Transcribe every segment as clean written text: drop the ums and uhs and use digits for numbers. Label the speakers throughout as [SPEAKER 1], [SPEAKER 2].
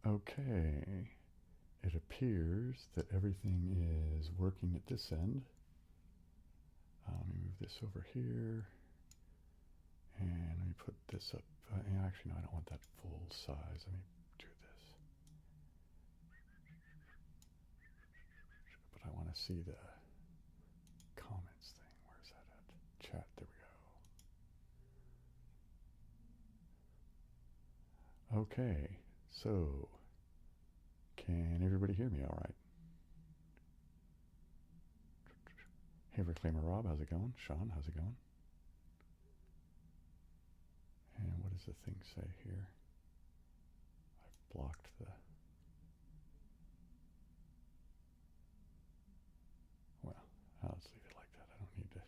[SPEAKER 1] Okay, it appears that everything is working at this end. Let me move this over here, and let me put this up. Actually, no, I don't want that full size. Let me do this. But I want to see the comments thing. Where's that at? Chat, there we go. Okay, so can everybody hear me all right? Hey, Reclaimer Rob, how's it going? Sean, how's it going? And what does the thing say here? I've blocked the... Well, let's leave it like that. I don't need to...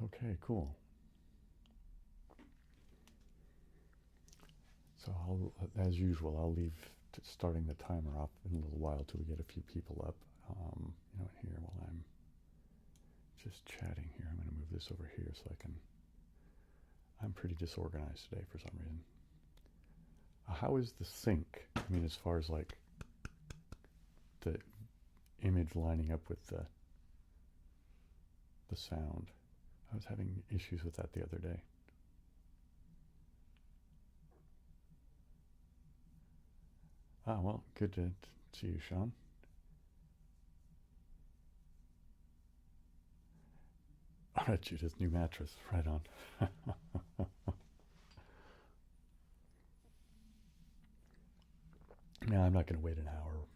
[SPEAKER 1] Okay, cool. So as usual, I'll leave starting the timer off in a little while till we get a few people up. In here while I'm just chatting here, I'm going to move this over here so I can... I'm pretty disorganized today for some reason. How is the sync? I mean, as far as like the image lining up with the sound. I was having issues with that the other day. Well, good to see you, Sean. All right, Judith, new mattress, right on. No, I'm not going to wait an hour.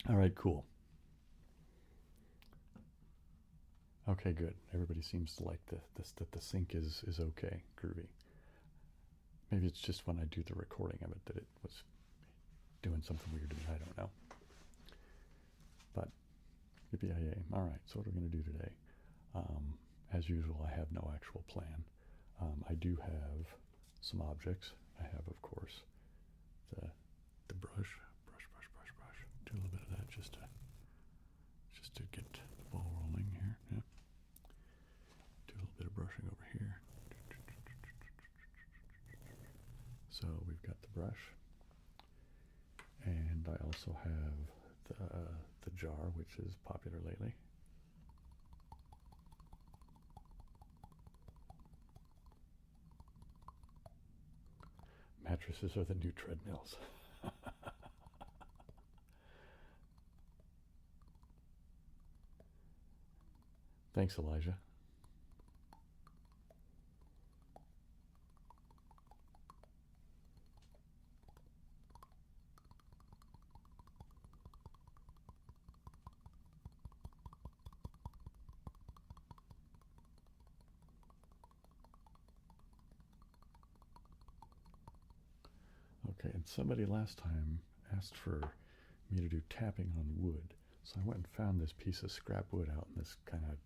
[SPEAKER 1] All right, cool. Okay, good. Everybody seems to like that the sync is okay, groovy. Maybe it's just when I do the recording of it that it was doing something weird to me. I don't know. But yippee-yay. All right, so what are we going to do today? As usual, I have no actual plan. I do have some objects. I have, of course, the brush. Do a little bit of that just to get the ball rolling here. Yeah. Do a little bit of brushing over here. So we've got the brush, and I also have the jar, which is popular lately. Mattresses are the new treadmills. Thanks, Elijah. Okay, and somebody last time asked for me to do tapping on wood. So I went and found this piece of scrap wood out in this kind of,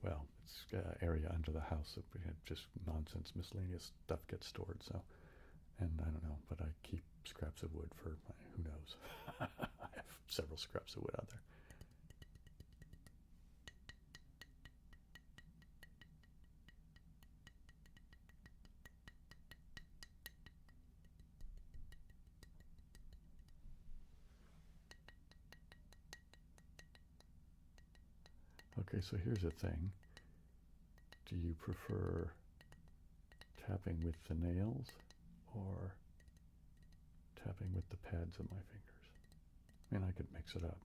[SPEAKER 1] well, it's area under the house that we had just nonsense, miscellaneous stuff gets stored. So, and I don't know, but I keep scraps of wood for who knows. I have several scraps of wood out there. Okay, so here's the thing. Do you prefer tapping with the nails or tapping with the pads of my fingers? I mean, I could mix it up.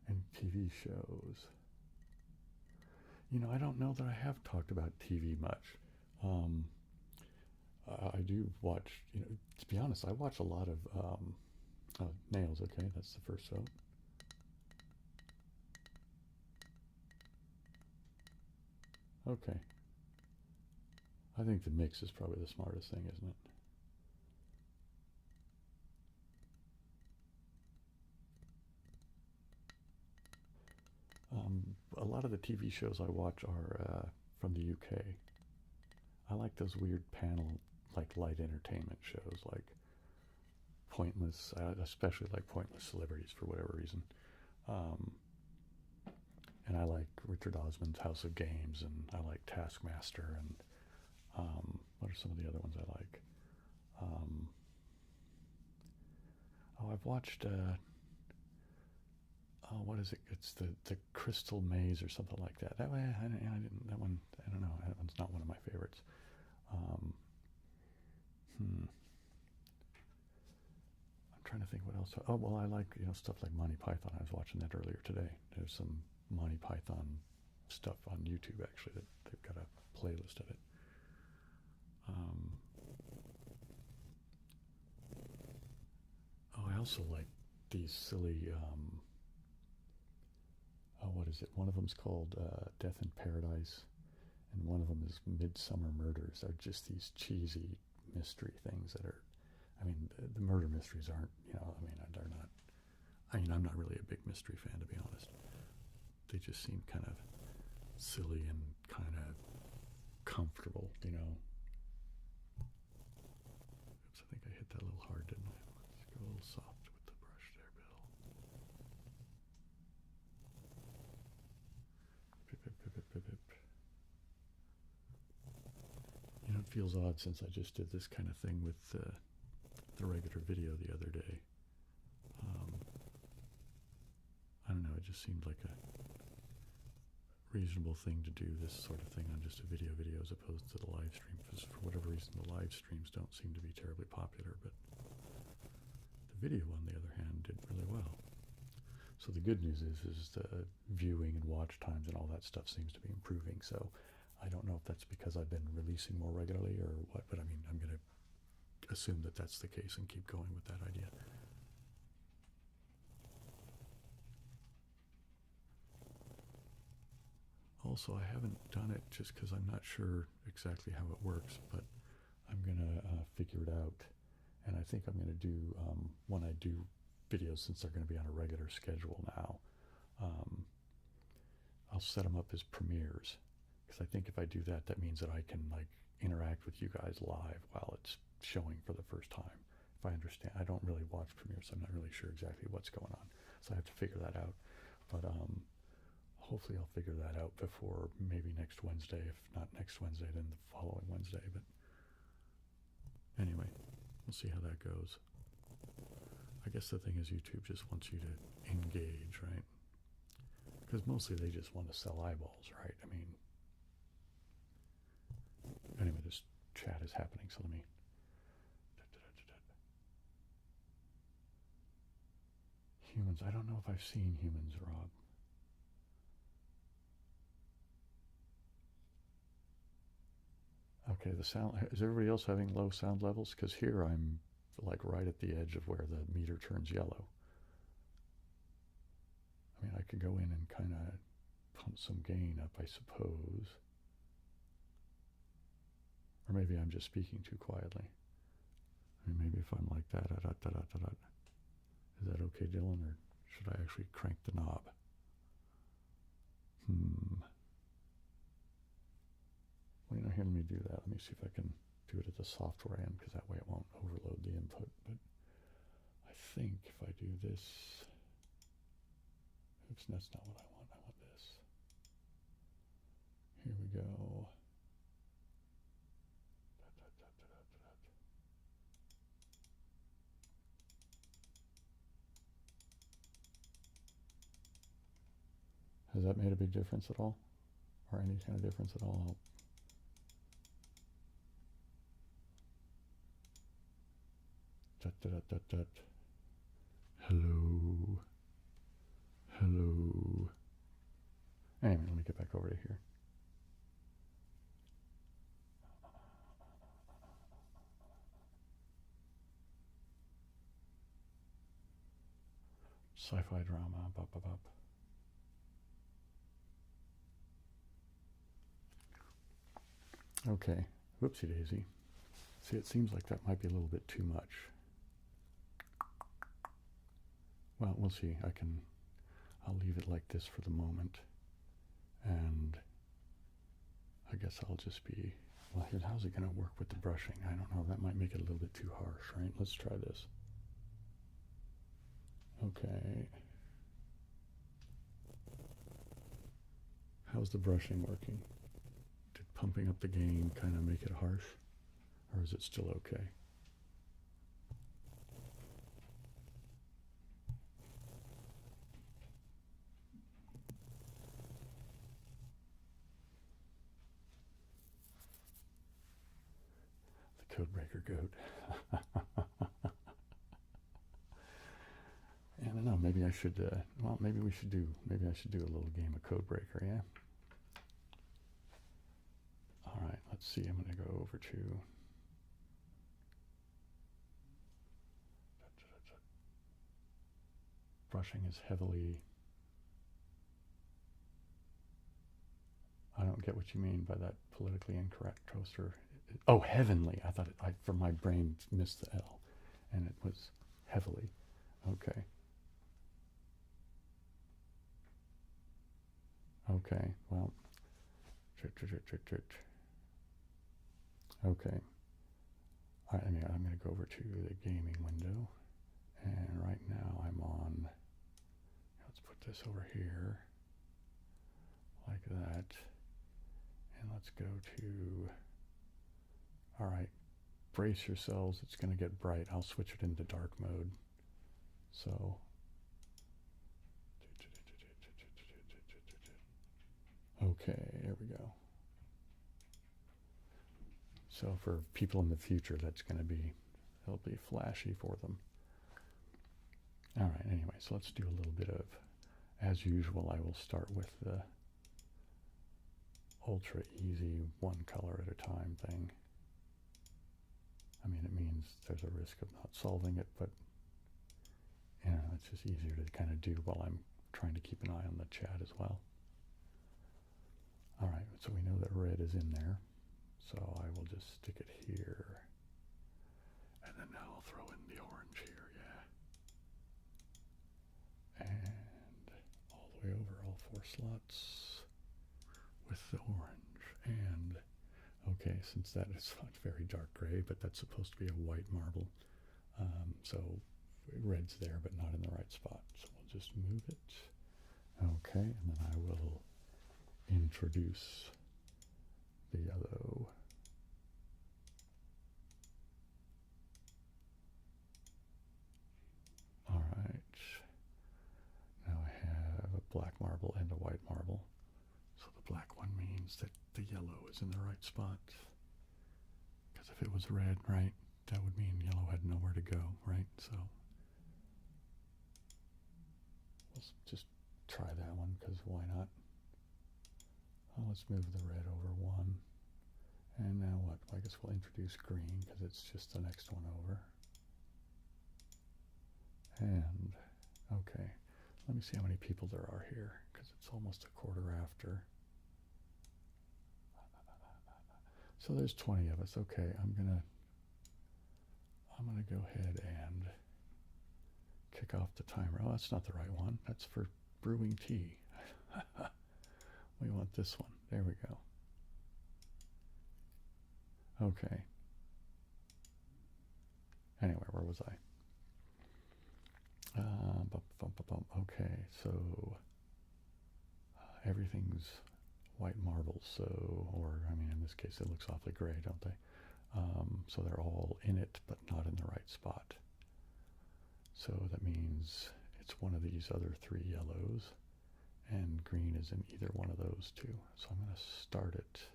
[SPEAKER 1] And TV shows. You know, I don't know that I have talked about TV much. I do watch, you know, to be honest, I watch a lot of nails, okay? That's the first vote. Okay. I think the mix is probably the smartest thing, isn't it? A lot of the TV shows I watch are from the UK. I like those weird panel, like light entertainment shows, like Pointless. I especially like Pointless Celebrities for whatever reason. And I like Richard Osman's House of Games, and I like Taskmaster, and what are some of the other ones I like? I've watched. What is it? It's the Crystal Maze or something like that. That way, I didn't. That one, I don't know. That one's not one of my favorites. I'm trying to think what else. Oh well, I like stuff like Monty Python. I was watching that earlier today. There's some Monty Python stuff on YouTube actually that they've got a playlist of it. I also like these silly. What is it? One of them's called Death in Paradise, and one of them is Midsummer Murders. They're just these cheesy mystery things that are. I mean, the murder mysteries aren't. They're not. I'm not really a big mystery fan, to be honest. They just seem kind of silly and kind of comfortable, Oops, I think I hit that a little hard, didn't I? Let's go a little soft with the brush there, Bill. Pip, pip, pip, pip, pip, pip. It feels odd since I just did this kind of thing with the regular video the other day. I don't know, it just seemed like a reasonable thing to do this sort of thing on just a video as opposed to the live stream, because for whatever reason the live streams don't seem to be terribly popular, but the video on the other hand did really well. So the good news is the viewing and watch times and all that stuff seems to be improving. So I don't know if that's because I've been releasing more regularly or what, but I'm going to assume that that's the case and keep going with that idea. Also, I haven't done it just because I'm not sure exactly how it works, but I'm going to figure it out. And I think I'm going to do, when I do videos, since they're going to be on a regular schedule now, I'll set them up as premieres. Because I think if I do that, that means that I can interact with you guys live while it's showing for the first time. If I understand, I don't really watch premieres, so I'm not really sure exactly what's going on. So I have to figure that out. But hopefully I'll figure that out before maybe next Wednesday. If not next Wednesday, then the following Wednesday. But anyway, we'll see how that goes. I guess the thing is YouTube just wants you to engage, right? Because mostly they just want to sell eyeballs, right? Anyway, this chat is happening, so let me... Humans, I don't know if I've seen humans, Rob. Okay, the sound, is everybody else having low sound levels? Because here I'm right at the edge of where the meter turns yellow. I could go in and kind of pump some gain up, I suppose. Or maybe I'm just speaking too quietly. Maybe if I'm like that, is that okay, Dylan, or should I actually crank the knob? Well, here, let me do that. Let me see if I can do it at the software end, because that way it won't overload the input. But I think if I do this, oops, that's not what I want. I want this. Here we go. Has that made a big difference at all? Or any kind of difference at all? Hello. Hello. Anyway, let me get back over to here. Sci-fi drama, bop, bop, bop. Okay, Whoopsie daisy. See, it seems like that might be a little bit too much. Well, we'll see. I'll leave it like this for the moment. And I guess I'll just be, well, how's it going to work with the brushing? I don't know. That might make it a little bit too harsh, right? Let's try this. Okay. How's the brushing working? Did pumping up the gain kind of make it harsh? Or is it still okay? The Codebreaker goat. I don't know, maybe I should, well, maybe I should do a little game of Codebreaker, yeah? All right, let's see, I'm going to go over to brushing is heavily, I don't get what you mean by that politically incorrect toaster. Oh, heavenly, I thought from my brain missed the L, and it was heavily, okay. Okay, well, okay. All right, I'm going to go over to the gaming window, and right now I'm on, let's put this over here, like that, and let's go to, all right, brace yourselves, it's going to get bright. I'll switch it into dark mode, so, okay, there we go. So for people in the future, that's going to be, it'll be flashy for them. All right, anyway, so let's do a little bit of, as usual, I will start with the ultra easy one color at a time thing. I mean, it means there's a risk of not solving it, but you know, it's just easier to kind of do while I'm trying to keep an eye on the chat as well. All right, so we know that red is in there. So I will just stick it here. And then now I'll throw in the orange here, yeah. And all the way over all 4 slots with the orange. And, okay, since that is not very dark gray, but that's supposed to be a white marble. So red's there, but not in the right spot. So we'll just move it. Okay, and then I will introduce the yellow. All right. Now I have a black marble and a white marble. So the black one means that the yellow is in the right spot. Because if it was red, right, that would mean yellow had nowhere to go, right? So let's just try that one, because why not? Well, let's move the red over 1. And now what? I guess we'll introduce green, because it's just the next one over. And, okay, let me see how many people there are here, because it's almost 1/4 after. So there's 20 of us. Okay, I'm gonna go ahead and kick off the timer. Oh, that's not the right one. That's for brewing tea. We want this one. There we go. Okay. Anyway, where was I? Okay, so everything's white marbles, so, or I mean, in this case, it looks awfully gray, don't they? So they're all in it, but not in the right spot. So that means it's one of these other 3 yellows, and green is in either one of those 2. So I'm going to start it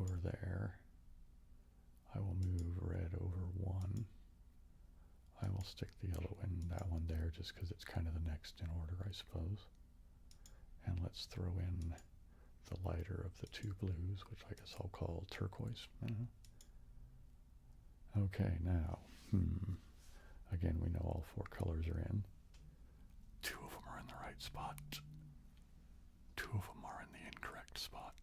[SPEAKER 1] over there. I will move red over 1. I will stick the yellow in that one there just because it's kind of the next in order, I suppose. And let's throw in the lighter of the 2 blues, which I guess I'll call turquoise. Okay, now, again, we know all 4 colors are in. 2 of them are in the right spot. 2 of them are in the incorrect spot.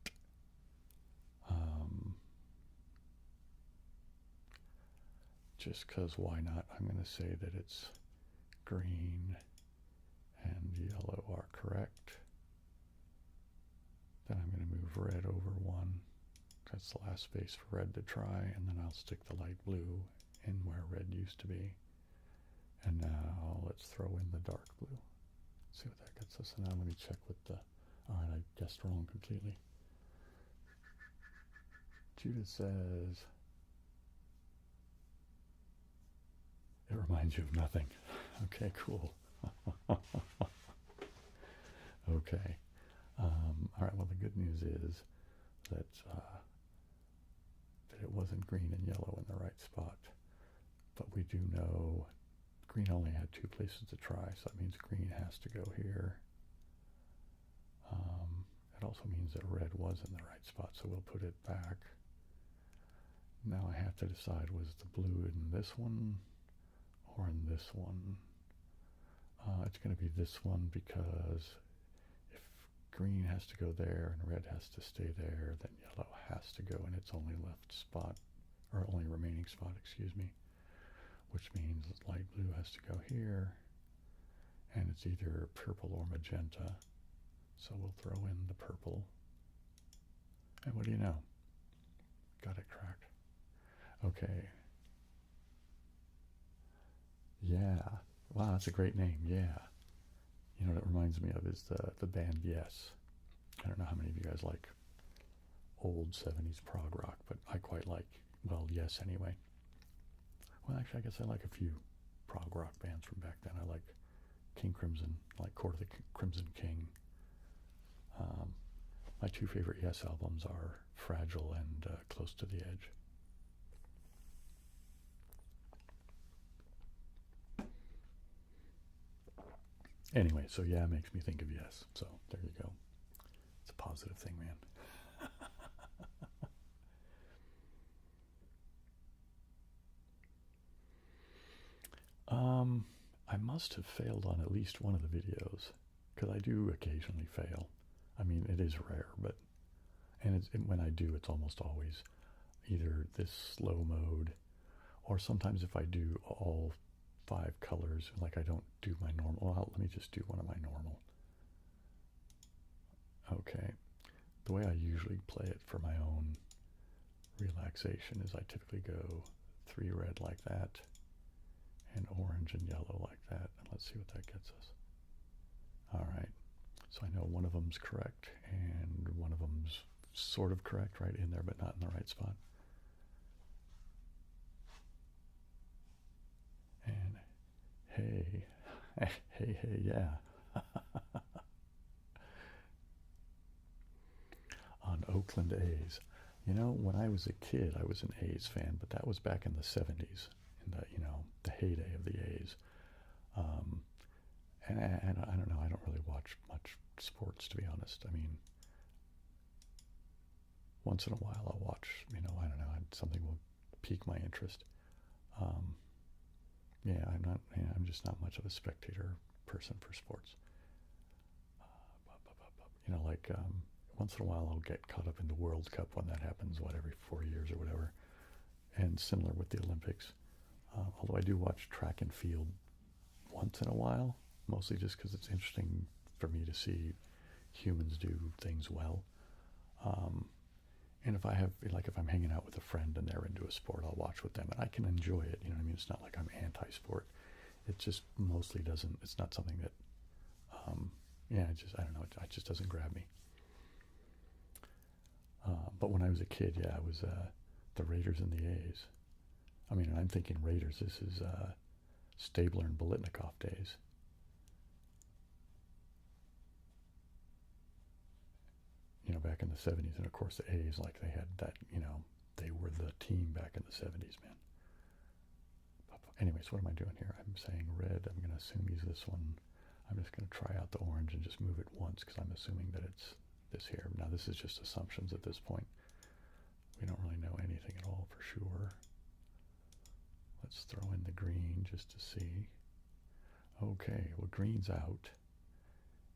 [SPEAKER 1] just because why not, I'm going to say that it's green and yellow are correct. Then I'm going to move red over one. That's the last space for red to try, and then I'll stick the light blue in where red used to be. And now let's throw in the dark blue. See what that gets us. And now let me check with the... Alright, I guessed wrong completely. Judith says... It reminds you of nothing. Okay, cool. Okay. Alright, well the good news is that it wasn't green and yellow in the right spot. But we do know green only had 2 places to try, so that means green has to go here. It also means that red was in the right spot, so we'll put it back. Now I have to decide, was the blue in this one or in this one? It's going to be this one, because if green has to go there and red has to stay there, then yellow has to go in its only left spot, or only remaining spot, excuse me, which means light blue has to go here, and it's either purple or magenta, so we'll throw in the purple, and what do you know? Got it cracked. Okay. Yeah. Wow, that's a great name. Yeah. You know what it reminds me of is the band Yes. I don't know how many of you guys like old 70s prog rock, but I quite like, well, Yes anyway. Well, actually, I guess I like a few prog rock bands from back then. I like King Crimson, I like Court of the Crimson King. My 2 favorite Yes albums are Fragile and Close to the Edge. Anyway, so yeah, it makes me think of Yes. So there you go. It's a positive thing, man. I must have failed on at least one of the videos, because I do occasionally fail. I mean, it is rare, but when I do, it's almost always either this slow mode, or sometimes if I do all 5 colors, like I don't do my normal. Well, let me just do one of my normal. Okay. The way I usually play it for my own relaxation is I typically go 3 red like that, and orange and yellow like that, and let's see what that gets us. Alright, so I know one of them's correct, and one of them's sort of correct, right in there, but not in the right spot. And hey, hey, yeah. On Oakland A's. You know, when I was a kid, I was an A's fan, but that was back in the 70s, in the, you know, the heyday of the A's. And I don't know, I don't really watch much sports, to be honest. I mean, once in a while I'll watch, you know, I don't know, something will pique my interest. Yeah, I'm just not much of a spectator person for sports. You know, like, once in a while I'll get caught up in the World Cup when that happens, what, every 4 years or whatever. And similar with the Olympics. Although I do watch track and field once in a while, mostly just because it's interesting for me to see humans do things well. And if I have, like, if I'm hanging out with a friend and they're into a sport, I'll watch with them, and I can enjoy it. You know what I mean? It's not like I'm anti-sport. It just mostly doesn't. It's not something that, yeah, I don't know. It just doesn't grab me. But when I was a kid, yeah, it was the Raiders and the A's. I mean, and I'm thinking Raiders. This is Stabler and Bolitnikoff days. You know, back in the 70s, and of course the A's, like, they had that, you know, they were the team back in the 70s, man. Anyways, what am I doing here? I'm saying red. I'm going to assume he's this one. I'm just going to try out the orange and just move it once, because I'm assuming that it's this here. Now, this is just assumptions at this point. We don't really know anything at all for sure. Let's throw in the green just to see. Okay, well, green's out,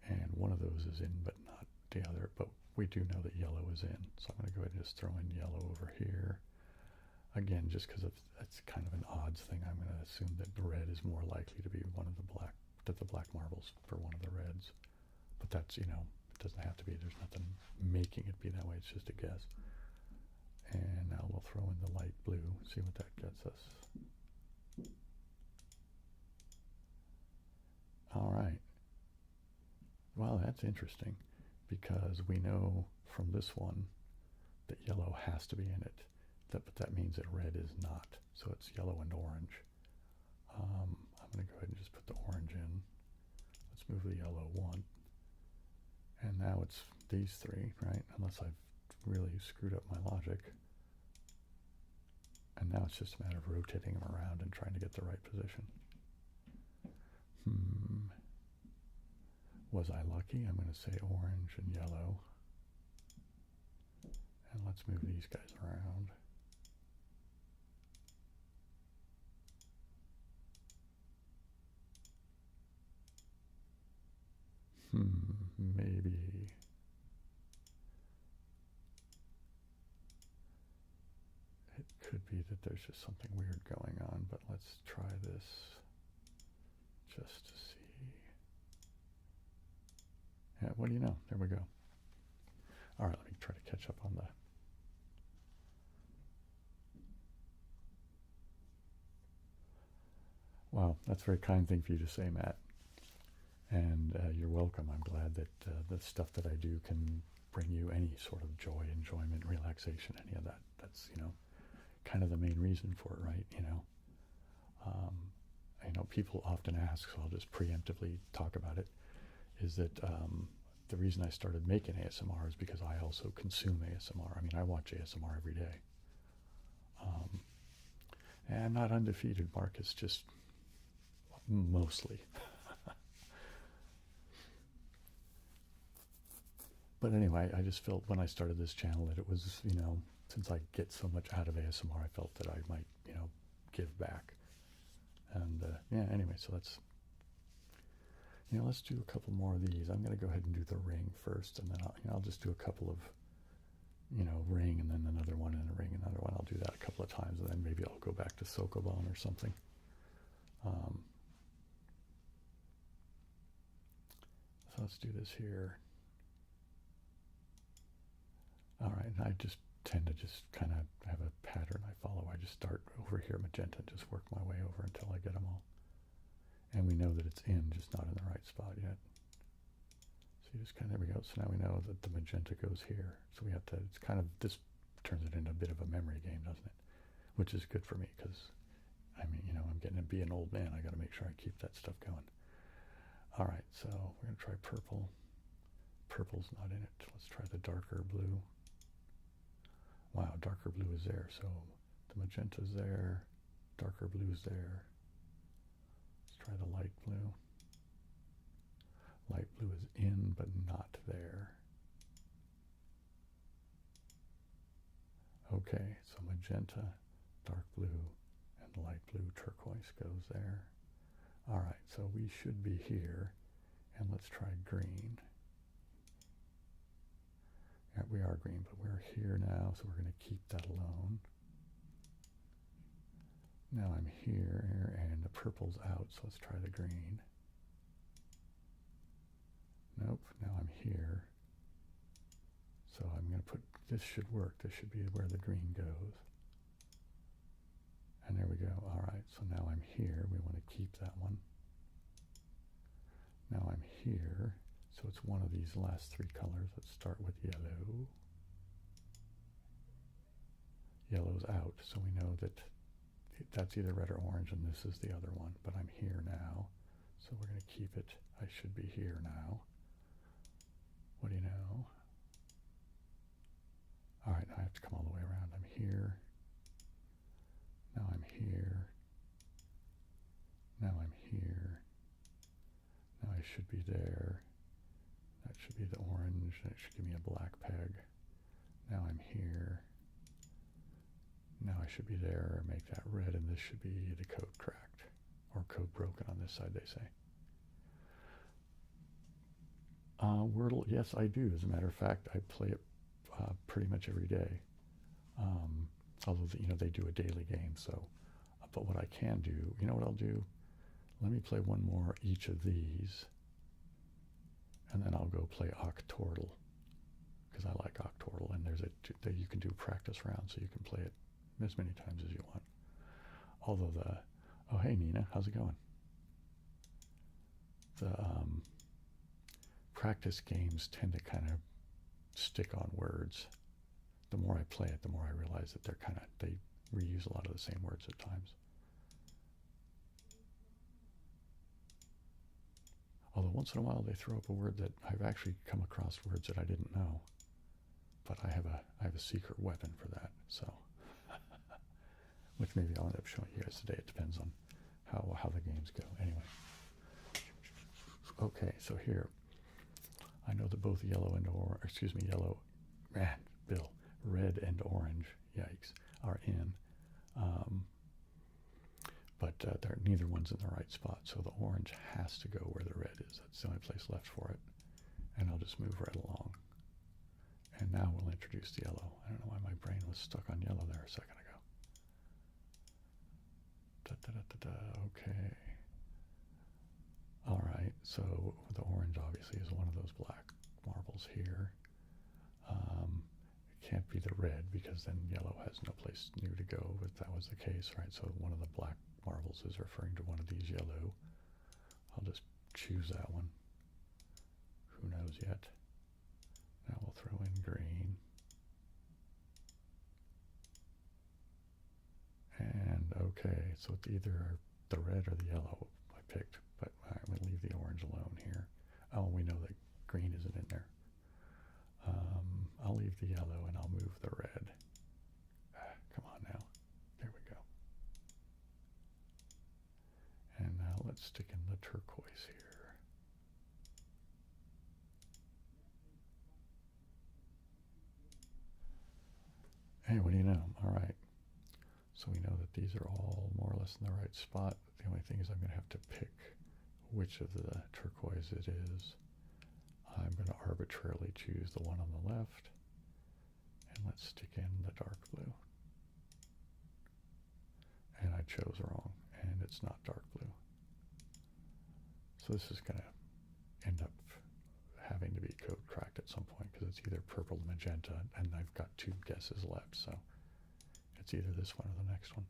[SPEAKER 1] and one of those is in, but not the other. But we do know that yellow is in, so I'm going to go ahead and just throw in yellow over here. again, just because it's kind of an odds thing, I'm going to assume that the red is more likely to be one of the black marbles for one of the reds. But that's, it doesn't have to be. There's nothing making it be that way. It's just a guess. And now we'll throw in the light blue, see what that gets us. All right. Well, that's interesting, because we know from this one that yellow has to be in it. But that means that red is not. So it's yellow and orange. I'm going to go ahead and just put the orange in. Let's move the yellow one. And now it's these three, right? Unless I've really screwed up my logic. And now it's just a matter of rotating them around and trying to get the right position. Was I lucky? I'm going to say orange and yellow. And let's move these guys around. Maybe. It could be that there's just something weird going on, but let's try this just to see. Yeah, what do you know? There we go. All right, let me try to catch up on the... Wow, that's a very kind thing for you to say, Matt. And you're welcome. I'm glad that the stuff that I do can bring you any sort of joy, enjoyment, relaxation, any of that. That's, kind of the main reason for it, right? People often ask, so I'll just preemptively talk about it, is that the reason I started making ASMR is because I also consume ASMR. I mean, I watch ASMR every day. And I'm not undefeated, Marcus, just mostly. But anyway, I just felt when I started this channel that it was, since I get so much out of ASMR, I felt that I might, give back. And yeah, anyway, so let's do a couple more of these. I'm going to go ahead and do the ring first, and then I'll just do a couple of, ring, and then another one, and a ring, another one. I'll do that a couple of times, and then maybe I'll go back to Sokoban or something. So let's do this here. All right, and I just tend to just kind of have a pattern I follow. I just start over here, magenta, and just work my way over until I get them all. And we know that it's in, just not in the right spot yet. So you just kind of, there we go. So now we know that the magenta goes here. So we have to, it's kind of, this turns it into a bit of a memory game, doesn't it? Which is good for me, because, I mean, I'm getting to be an old man. I got to make sure I keep that stuff going. All right, so we're going to try purple. Purple's not in it. Let's try the darker blue. Wow, darker blue is there. So the magenta's there. Darker blue's there. Let's try the light blue. Light blue is in, but not there. Okay, so magenta, dark blue, and light blue turquoise goes there. All right, so we should be here, and let's try green. Yeah, we are green, but we're here now, so we're going to keep that alone. Now I'm here, and the purple's out, so let's try the green. Nope, now I'm here. So I'm going to put, this should work. This should be where the green goes. And there we go. All right, so now I'm here. We want to keep that one. Now I'm here. So it's one of these last three colors. Let's start with yellow. Yellow's out, so we know that that's either red or orange, and this is the other one. But I'm here now, so we're going to keep it. I should be here now. What do you know? All right, now I have to come all the way around. I'm here. Now I'm here. Now I'm here. Now I should be there. That should be the orange. That should give me a black peg. Now I'm here. Now I should be there. Make that red, and this should be the code cracked. Or code broken on this side, they say. Wordle, yes, I do. As a matter of fact, I play it pretty much every day. Although, they do a daily game, so, but what I can do, you know what I'll do? Let me play one more each of these, and then I'll go play Octortle, because I like Octortle, and you can do practice rounds, so you can play it as many times as you want. Although oh hey Nina, how's it going? The practice games tend to kind of stick on words. The more I play it, the more I realize that they reuse a lot of the same words at times. Although once in a while they throw up a word that I've actually come across words that I didn't know. But I have a secret weapon for that, so which maybe I'll end up showing you guys today. It depends on how the games go. Anyway. Okay, so here I know that both red and orange, yikes, are in. But neither one's in the right spot, so the orange has to go where the red is. That's the only place left for it. And I'll just move right along. And now we'll introduce the yellow. I don't know why my brain was stuck on yellow there a second ago. Okay. All right, so the orange obviously is one of those black marbles here. It can't be the red because then yellow has no place new to go, if that was the case, right? So one of the black marbles is referring to one of these yellow. I'll just choose that one. Who knows yet? Now we'll throw in green. And okay, so it's either the red or the yellow I picked, but I'm going to leave the orange alone here. Oh, we know that green isn't in there. I'll leave the yellow and I'll move the red. Come on now. There we go. And now let's stick in the turquoise here. Hey, what do you know? All right. So we know that these are all more or less in the right spot. The only thing is I'm going to have to pick which of the turquoise it is. I'm going to arbitrarily choose the one on the left. And let's stick in the dark blue. And I chose wrong, and it's not dark blue. So this is going to end up having to be code cracked at some point because it's either purple or magenta, and I've got two guesses left, so it's either this one or the next one.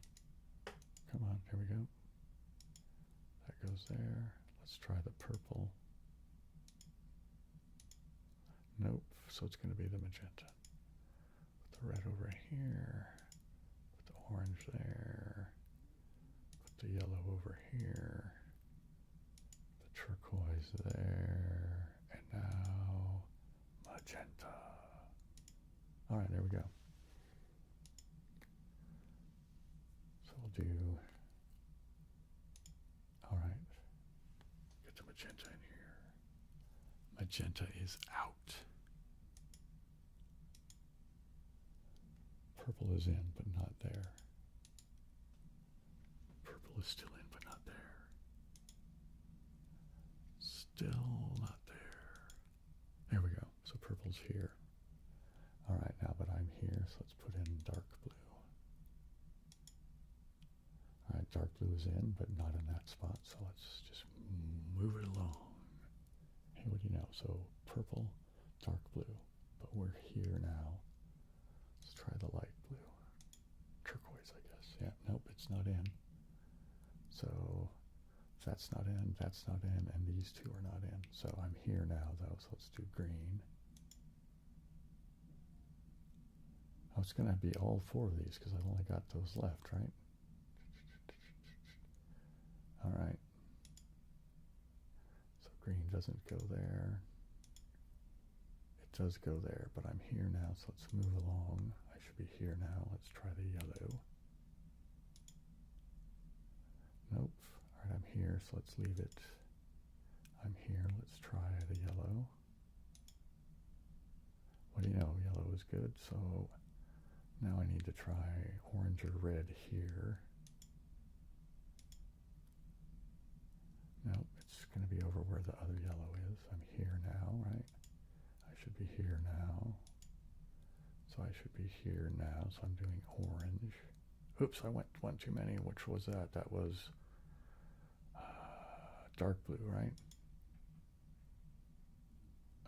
[SPEAKER 1] Come on, here we go. That goes there. Let's try the purple. Nope, so it's going to be the magenta. Put the red over here. Put the orange there. Put the yellow over here. The turquoise there. And now magenta. All right, there we go. So we'll do, all right, get the magenta in here. Magenta is out. Purple is in, but not there. Purple is still in, but not there. Still not there. There we go. So purple's here. All right, now that I'm here, so let's put in dark blue. All right, dark blue is in, but not in that spot, so let's just move it along. Hey, what do you know? So purple, dark blue, but we're here now. Let's try the light blue. Turquoise, I guess. Yeah, nope, it's not in. So that's not in, and these two are not in. So I'm here now, though, so let's do green. Oh, it's going to be all four of these because I've only got those left, right? All right. So green doesn't go there. It does go there, but I'm here now, so let's move along. I should be here now. Let's try the yellow. Nope. All right, I'm here, so let's leave it. I'm here. Let's try the yellow. What do you know? Yellow is good, so now I need to try orange or red here. Nope, it's going to be over where the other yellow is. I'm here now, right? I should be here now. So I should be here now, so I'm doing orange. Oops, I went too many. Which was that? That was dark blue, right?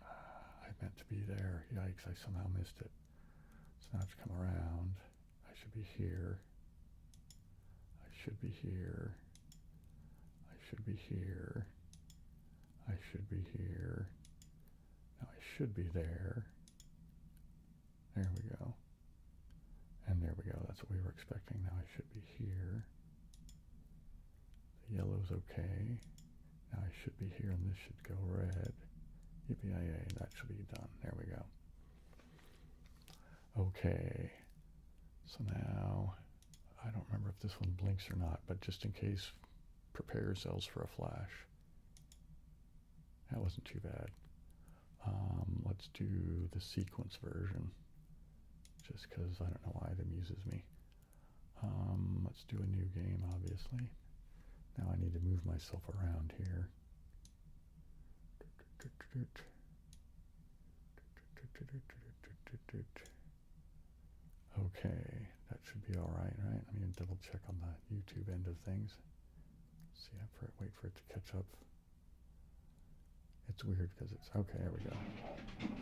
[SPEAKER 1] I meant to be there. Yikes, I somehow missed it. So now I have to come around. I should be here. I should be here. I should be here. I should be here. Now I should be there. There we go. And there we go. That's what we were expecting. Now I should be here. The yellow's okay. Now I should be here, and this should go red. Yippee-yay, that should be done. There we go. Okay. So now, I don't remember if this one blinks or not, but just in case, prepare yourselves for a flash. That wasn't too bad. Let's do the sequence version, just because I don't know why it amuses me. Let's do a new game, obviously. Now I need to move myself around here. Okay, that should be all right, right? Let me double check on the YouTube end of things. See, wait for it to catch up. It's weird because it's, okay, there we go.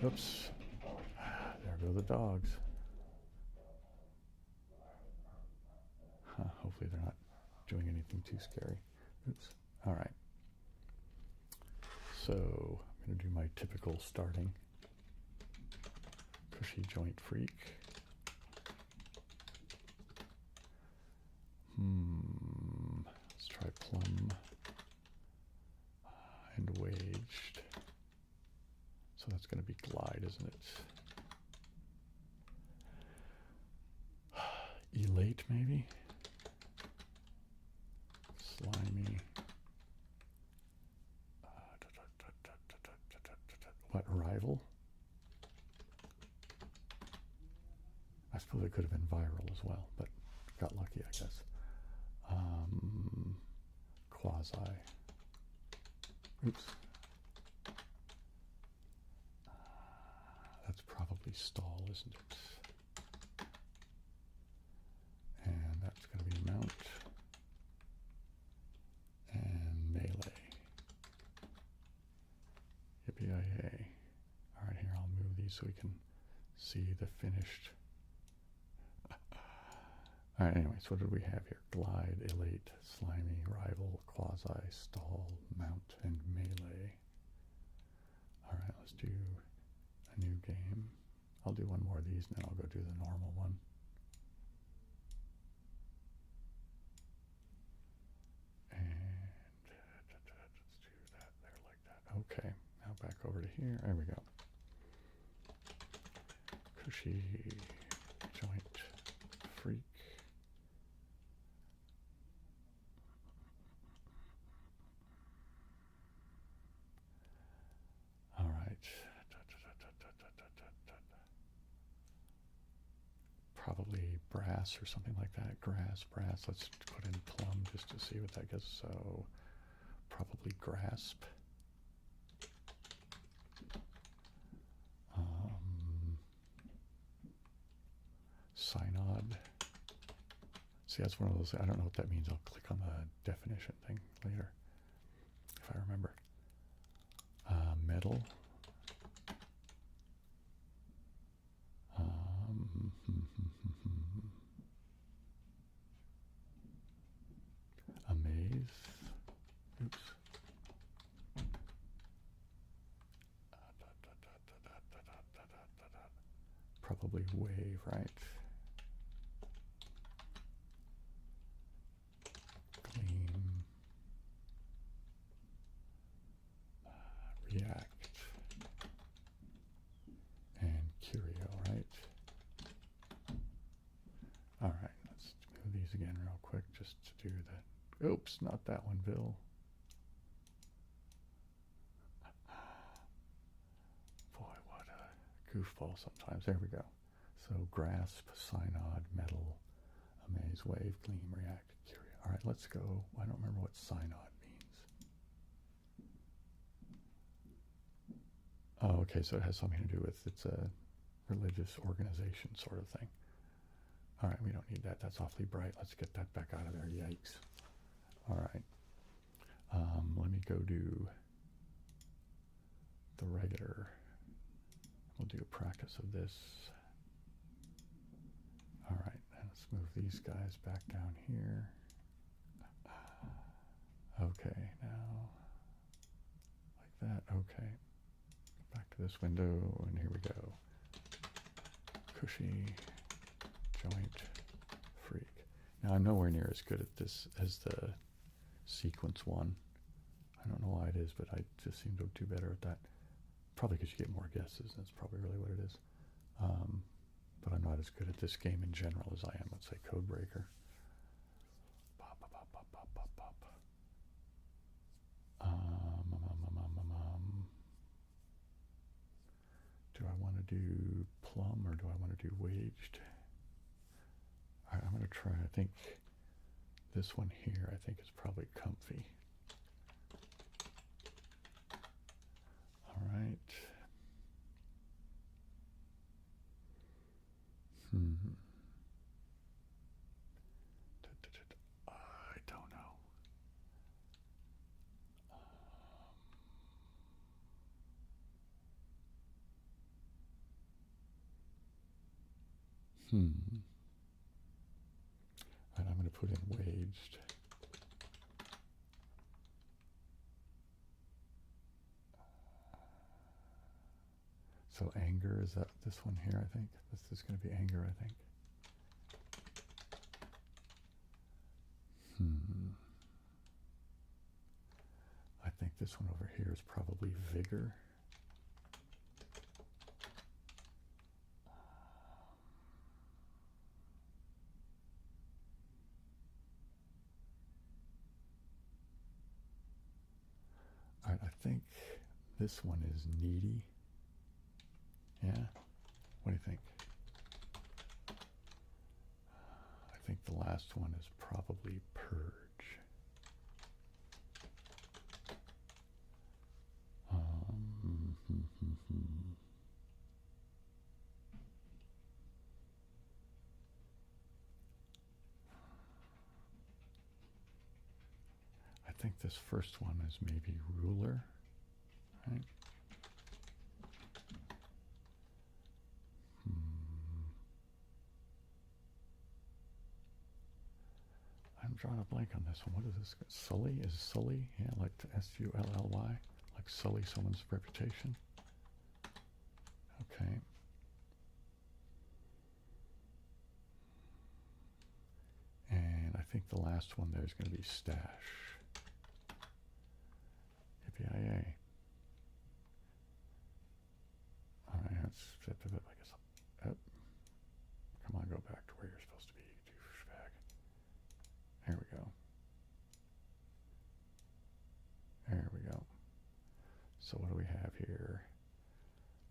[SPEAKER 1] Oops, there go the dogs. Hopefully they're not doing anything too scary. Oops, all right. So I'm going to do my typical starting. Cushy joint freak. Let's try plum and waged. So that's going to be glide, isn't it? Elate, maybe? Slimy. What, rival? I suppose it could have been viral as well, but got lucky, I guess. Quasi. Oops. That's probably stall, isn't it? And that's going to be mount. And melee. Yippee-yay. All right, here, I'll move these so we can see the finished. All right, anyways, what did we have here? Glide, elate, slimy, rival, quasi, stall, mount, and melee. All right, let's do a new game. I'll do one more of these, and then I'll go do the normal one. And let's do that there like that. Okay, now back over to here. There we go. Cushy joint freak. All right. Probably brass or something like that. Grass, brass. Let's put in plum just to see what that gets. So probably grasp. Synod. See, that's one of those, I don't know what that means. I'll click on the definition thing later, if I remember. Metal. Amaze. Oops. Probably wave, right? Gleam. React. And Curio, right? All right, let's move these again real quick just to do that. Oops, not that one, Bill. Boy, what a goofball sometimes. There we go. So grasp, synod, metal, amaze, wave, gleam, react, curio. All right, let's go. I don't remember what synod means. Oh, okay, so it has something to do with, it's a religious organization sort of thing. All right, we don't need that. That's awfully bright. Let's get that back out of there. Yikes. All right. Let me go do the regular. We'll do a practice of this. All right, let's move these guys back down here. Okay, now like that. Okay. Back to this window, and here we go. Cushy, joint, freak. Now I'm nowhere near as good at this as the sequence one. I don't know why it is, but I just seem to do better at that. Probably because you get more guesses. That's probably really what it is. But I'm not as good at this game in general as I am, let's say, Codebreaker. Pop, pop, pop, pop, pop, pop, pop. Do I want to do plum or do I want to do waged? All right, I'm going to try, I think this one here, I think is probably comfy. All right. I don't know. All right, I'm going to put in waged. So anger, is that this one here, I think? This is going to be anger, I think. I think this one over here is probably vigor. All right, I think this one is needy. Yeah? What do you think? I think the last one is probably purge. I think this first one is maybe ruler, right? I'm drawing a blank on this one. What is this? Sully? Is Sully? Yeah, like the S-U-L-L-Y? Like sully someone's reputation? Okay. And I think the last one there is going to be stash. Yippee-yi-yay. All right, let's flip it, I guess. Oh. Come on, go back to where you're supposed to be, douchebag. There we go. There we go. So what do we have here?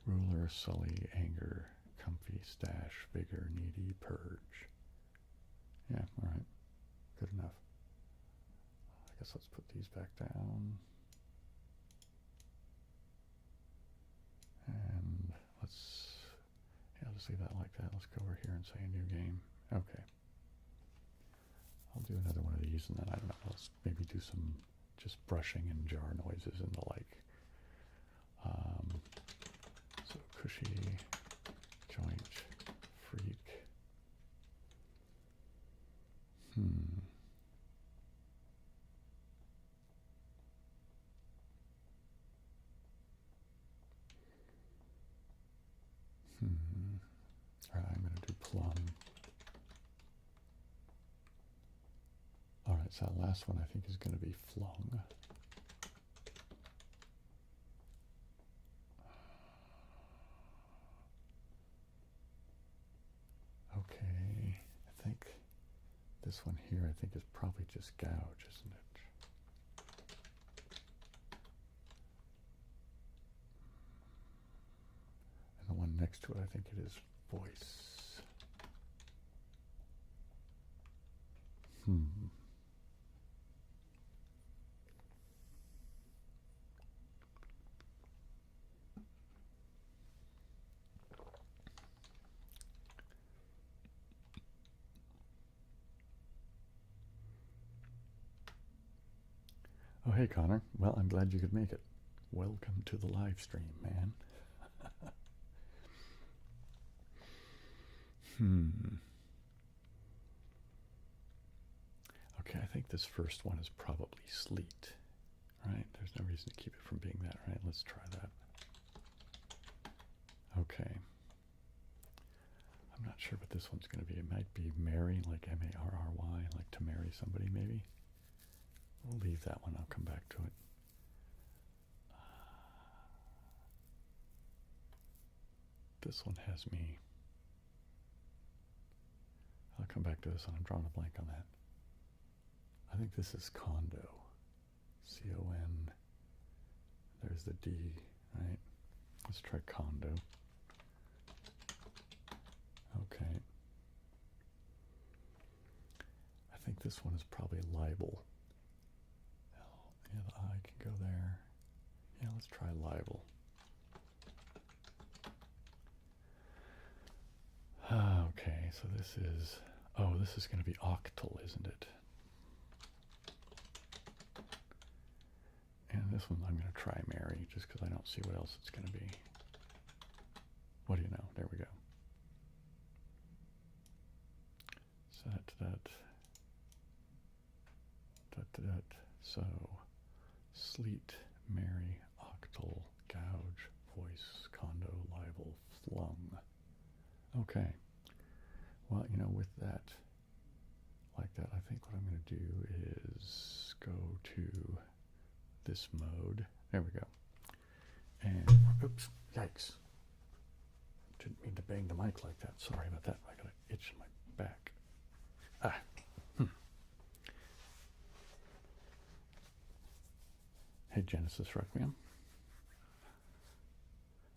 [SPEAKER 1] Ruler, sully, anger, comfy, stash, vigor, needy, purge. Yeah, all right. Good enough. I guess let's put these back down. And let's, yeah, just leave that like that. Let's go over here and say a new game. Okay. I'll do another one of these and then, I don't know, let's maybe do some just brushing and jar noises and the like. So cushy, joint, freak. All right, I'm going to do plum. All right, so that last one I think is going to be flung. Okay, I think this one here I think is probably just gouge, isn't it? And the one next to it, I think it is voice. hey, Connor. Well, I'm glad you could make it. Welcome to the live stream, man. Okay, I think this first one is probably sleet, right? There's no reason to keep it from being that, right? Let's try that. Okay. I'm not sure what this one's going to be. It might be marry, like M-A-R-R-Y, like to marry somebody, maybe. We'll leave that one. I'll come back to it. This one has me. I'll come back to this one. I'm drawing a blank on that. I think this is condo. C-O-N. There's the D, right? Let's try condo. Okay. I think this one is probably libel. Yeah, the I can go there. Yeah, let's try libel. Okay, so this is, oh, this is going to be octal, isn't it? And this one I'm going to try marry, just because I don't see what else it's going to be. What do you know? There we go. So, sleet, marry, octal, gouge, voice, condo, libel, flung. Okay. Well, you know, with that, like that, I think what I'm going to do is go to this mode. There we go. And, oops, yikes. Didn't mean to bang the mic like that. Sorry about that. I got an itch in my back. Hey, Genesis Requiem.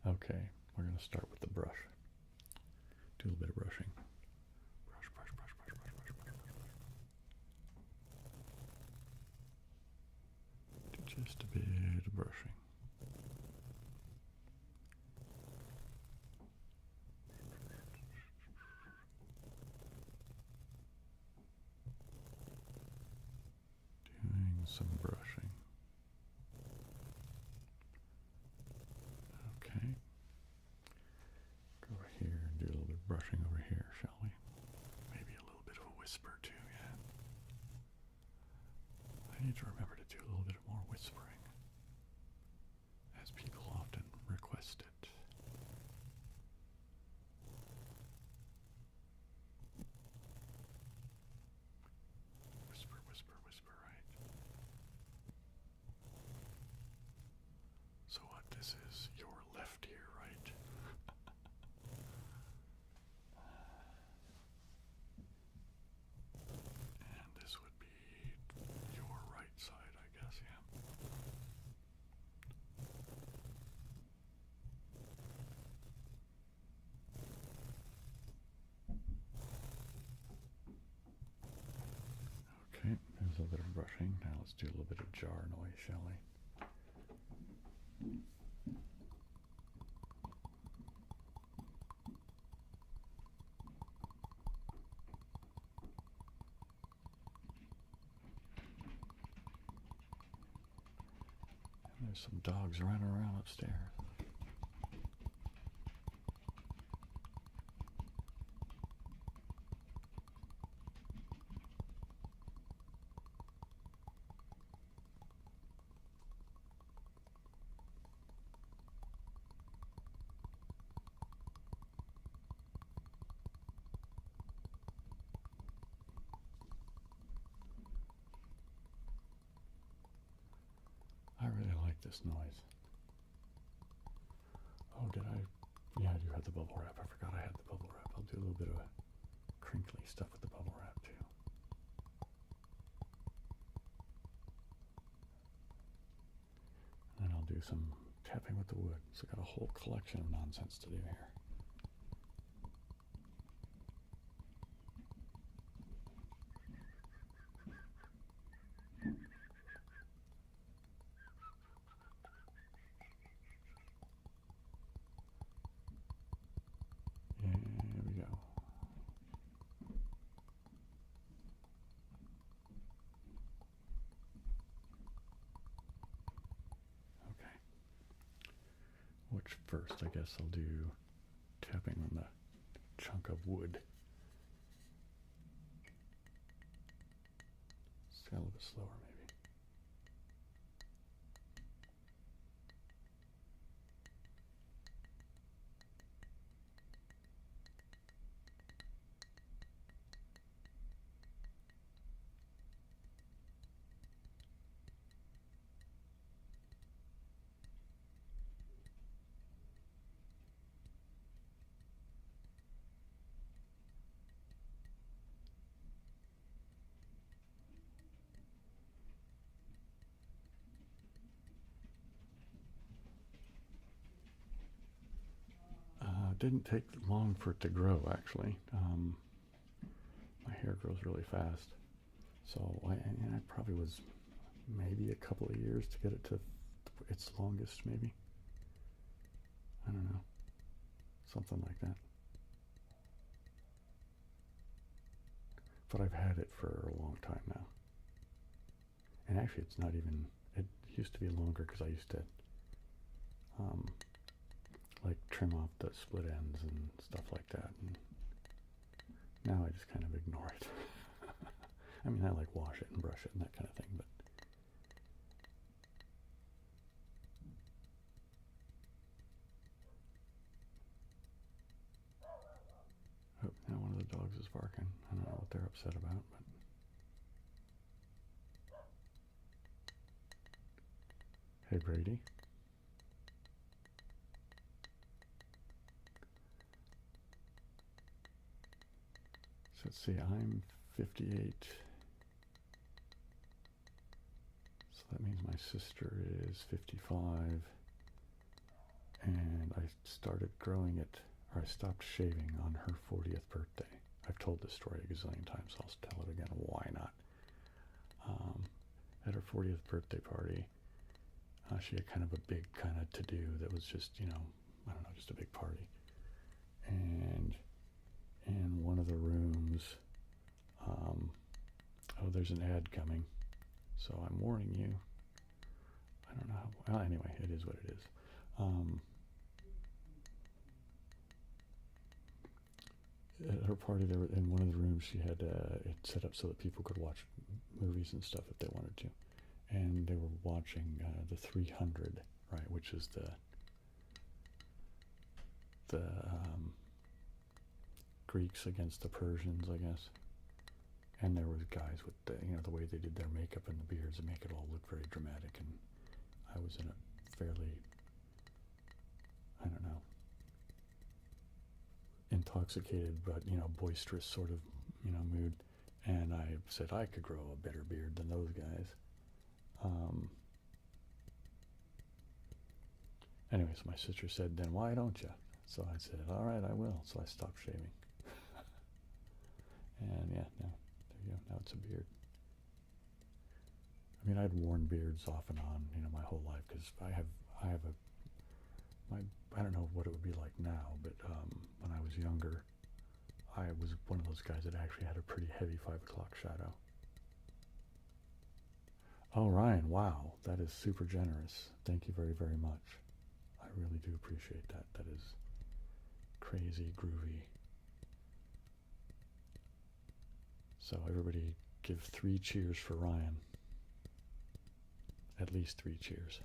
[SPEAKER 1] Okay, we're going to start with the brush. Do a little bit of brushing. Brush, brush, brush, brush, brush, brush, brush, brush, brush. Just a bit of brushing. Doing some brushing. Okay. Go over here and do a little bit of brushing over here, shall we? Maybe a little bit of a whisper too, yeah. I need to remember to do a little bit more whispering, as people often request it. Whisper, whisper, whisper, right? So what, this is your left ear, right? And this would be your right side, I guess, yeah. Okay, there's a little bit of brushing. Now let's do a little bit of jar noise, shall we? And there's some dogs running around upstairs. I really like this noise. Oh, did I? Yeah, I do have the bubble wrap. I forgot I had the bubble wrap. I'll do a little bit of crinkly stuff with the bubble wrap too. And I'll do some tapping with the wood. So I got a whole collection of nonsense to do here. Here we go. much first. I guess I'll do tapping on the chunk of wood. It's got a little bit slower, maybe. Didn't take long for it to grow, actually. My hair grows really fast. So I probably was maybe a couple of years to get it to its longest, maybe. I don't know. Something like that. But I've had it for a long time now. And actually, it's not even, it used to be longer because I used to like trim off the split ends and stuff like that. And now I just kind of ignore it. I mean, I like wash it and brush it and that kind of thing, but oh, now one of the dogs is barking. I don't know what they're upset about, but hey, Brady. So let's see, I'm 58. So that means my sister is 55. And I started growing it, or I stopped shaving on her 40th birthday. I've told this story a gazillion times, so I'll tell it again. Why not? At her 40th birthday party, she had kind of a big kind of to-do that was just, you know, I don't know, just a big party. And in one of the rooms, oh, there's an ad coming, so I'm warning you. I don't know how, well, anyway, it is what it is. At her party, there were, in one of the rooms, she had it set up so that people could watch movies and stuff if they wanted to. And they were watching the 300, right, which is the Greeks against the Persians, I guess. And there was guys with the, you know, the way they did their makeup and the beards and make it all look very dramatic. And I was in a fairly, I don't know, intoxicated but, you know, boisterous sort of, you know, mood. And I said I could grow a better beard than those guys. Anyway, so my sister said, then why don't you? So I said, all right, I will. So I stopped shaving. And yeah, now, there you go. Now it's a beard. I mean, I'd worn beards off and on, you know, my whole life, because I don't know what it would be like now, but when I was younger, I was one of those guys that actually had a pretty heavy 5 o'clock shadow. Oh, Ryan, wow, that is super generous. Thank you very, very much. I really do appreciate that. That is crazy groovy. So everybody give 3 cheers for Ryan. At least 3 cheers.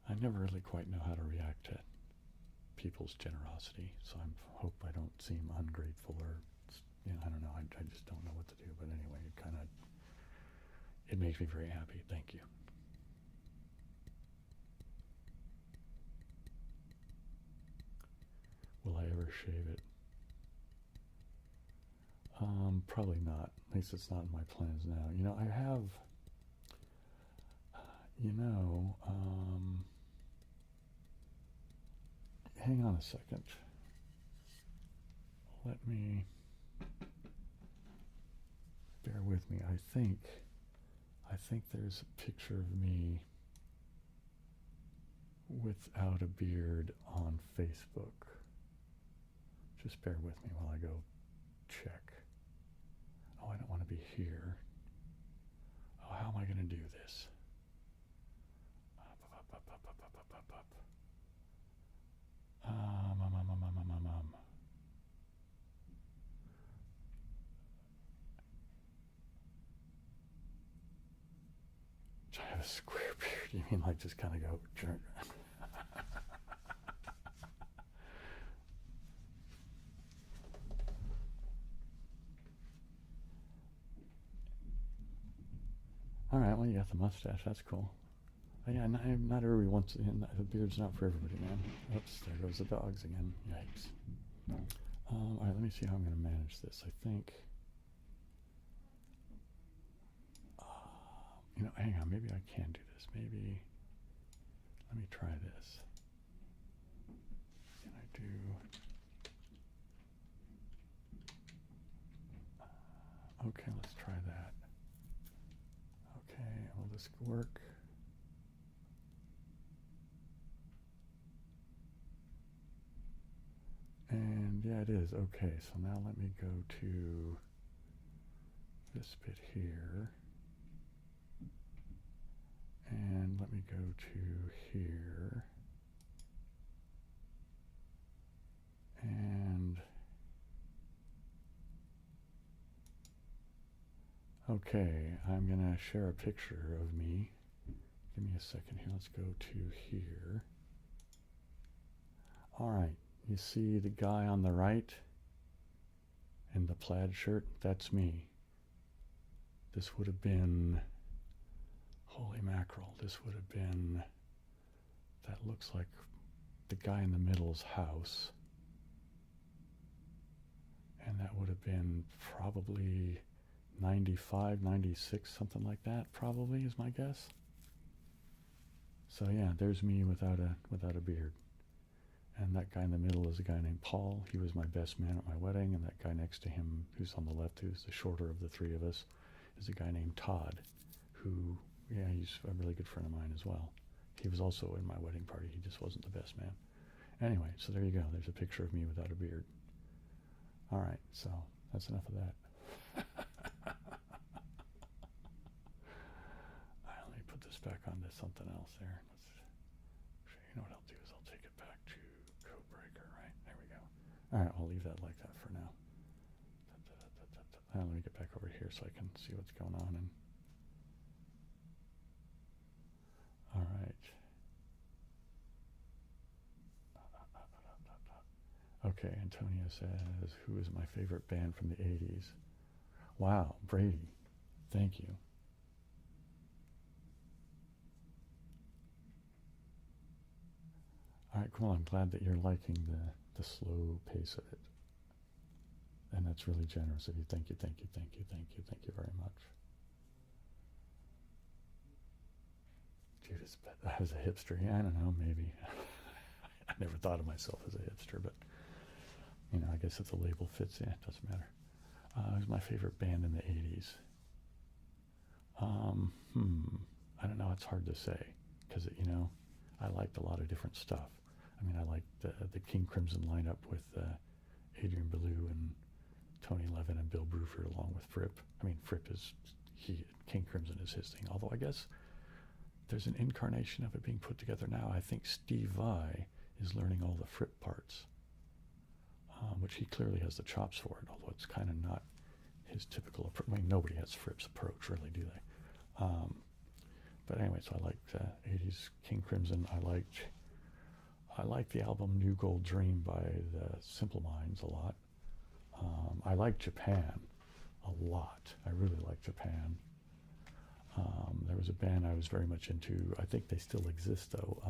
[SPEAKER 1] I never really quite know how to react to people's generosity, so I hope I don't seem ungrateful or, you know, I don't know, I just don't know what to do, but anyway, it makes me very happy. Thank you. Will I ever shave it? Probably not. At least it's not in my plans now. You know, I have, you know, hang on a second. Let me, bear with me. I think there's a picture of me without a beard on Facebook. Just bear with me while I go check. Oh, I don't want to be here. Oh, how am I going to do this? I have a square beard. You mean like just kind of go? All right, well, you got the mustache. That's cool. Yeah, not everybody wants it. The beard's not for everybody, man. Oops, there goes the dogs again. Yikes. All right, let me see how I'm going to manage this. I think, hang on. Maybe I can do this. Maybe, let me try this. Can I do... Okay, let's try that. Okay, will this work? And yeah, it is. Okay, so now let me go to this bit here. And let me go to here. And okay, I'm going to share a picture of me. Give me a second here. Let's go to here. All right. You see the guy on the right in the plaid shirt? That's me. This would have been, holy mackerel, this would have been, that looks like the guy in the middle's house. And that would have been probably 95, 96, something like that, probably, is my guess. So yeah, there's me without a beard. And that guy in the middle is a guy named Paul. He was my best man at my wedding. And that guy next to him, who's on the left, who's the shorter of the three of us, is a guy named Todd, who, yeah, he's a really good friend of mine as well. He was also in my wedding party. He just wasn't the best man. Anyway, so there you go. There's a picture of me without a beard. All right, so that's enough of that. All right, let me put this back onto something else there. You know what I'll do is I'll take it back to Code Breaker, right? There we go. All right, I'll leave that like that for now. Let me get back over here so I can see what's going on. And all right. Okay, Antonio says, who is my favorite band from the 80s? Wow, Brady. Thank you. All right, cool. I'm glad that you're liking the slow pace of it. And that's really generous of you. Thank you, thank you, thank you, thank you, thank you very much. Judas, as a hipster, yeah, I don't know, maybe. I never thought of myself as a hipster, but, I guess if the label fits, yeah, it doesn't matter. It was my favorite band in the 80s. I don't know, it's hard to say, because, I liked a lot of different stuff. I mean, I liked the King Crimson lineup with Adrian Belew and Tony Levin and Bill Bruford along with Fripp. I mean, Fripp is, King Crimson is his thing. Although I guess there's an incarnation of it being put together now. I think Steve Vai is learning all the Fripp parts, which he clearly has the chops for it, although it's kind of not his typical approach. I mean, nobody has Fripp's approach, really, do they? But anyway, so I liked 80s King Crimson. I liked the album New Gold Dream by the Simple Minds a lot. I like Japan a lot. I really like Japan. There was a band I was very much into. I think they still exist, though,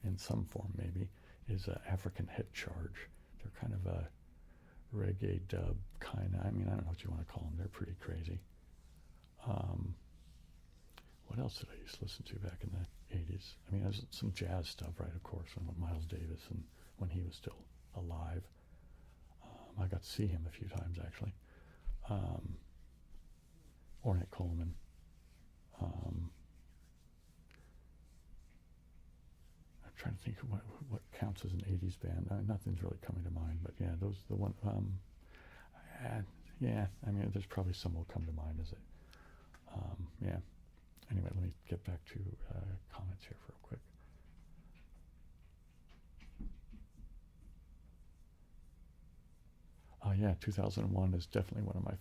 [SPEAKER 1] in some form maybe, is African Hip Charge. They're kind of a reggae dub kind of, I mean, I don't know what you want to call them. They're pretty crazy. What else did I used to listen to back in the 80s? I mean, there's some jazz stuff, right, of course, with Miles Davis and when he was still alive. I got to see him a few times, actually. Ornette Coleman. I'm trying to think of what counts as an 80s band. Nothing's really coming to mind, but yeah, those the one. Yeah, I mean, there's probably some will come to mind as it. Yeah. Anyway, let me get back to comments here for real quick. Yeah, 2001 is definitely one of my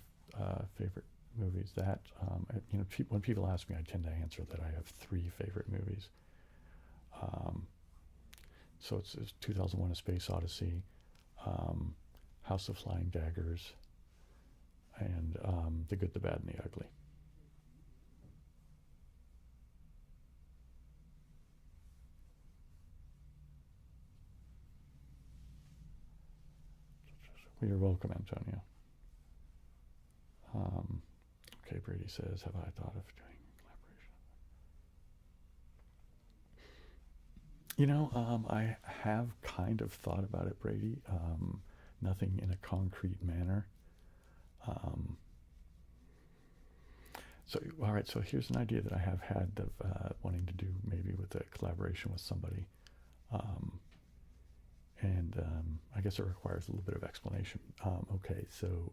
[SPEAKER 1] favorite movies. That you know, when people ask me, I tend to answer that I have 3 favorite movies. So it's 2001: A Space Odyssey, House of Flying Daggers, and The Good, the Bad, and the Ugly. You're welcome, Antonio. Okay, Brady says, have I thought of doing collaboration? You know, I have kind of thought about it, Brady. Nothing in a concrete manner. So, all right, so here's an idea that I have had of wanting to do maybe with a collaboration with somebody. I guess it requires a little bit of explanation. Okay, so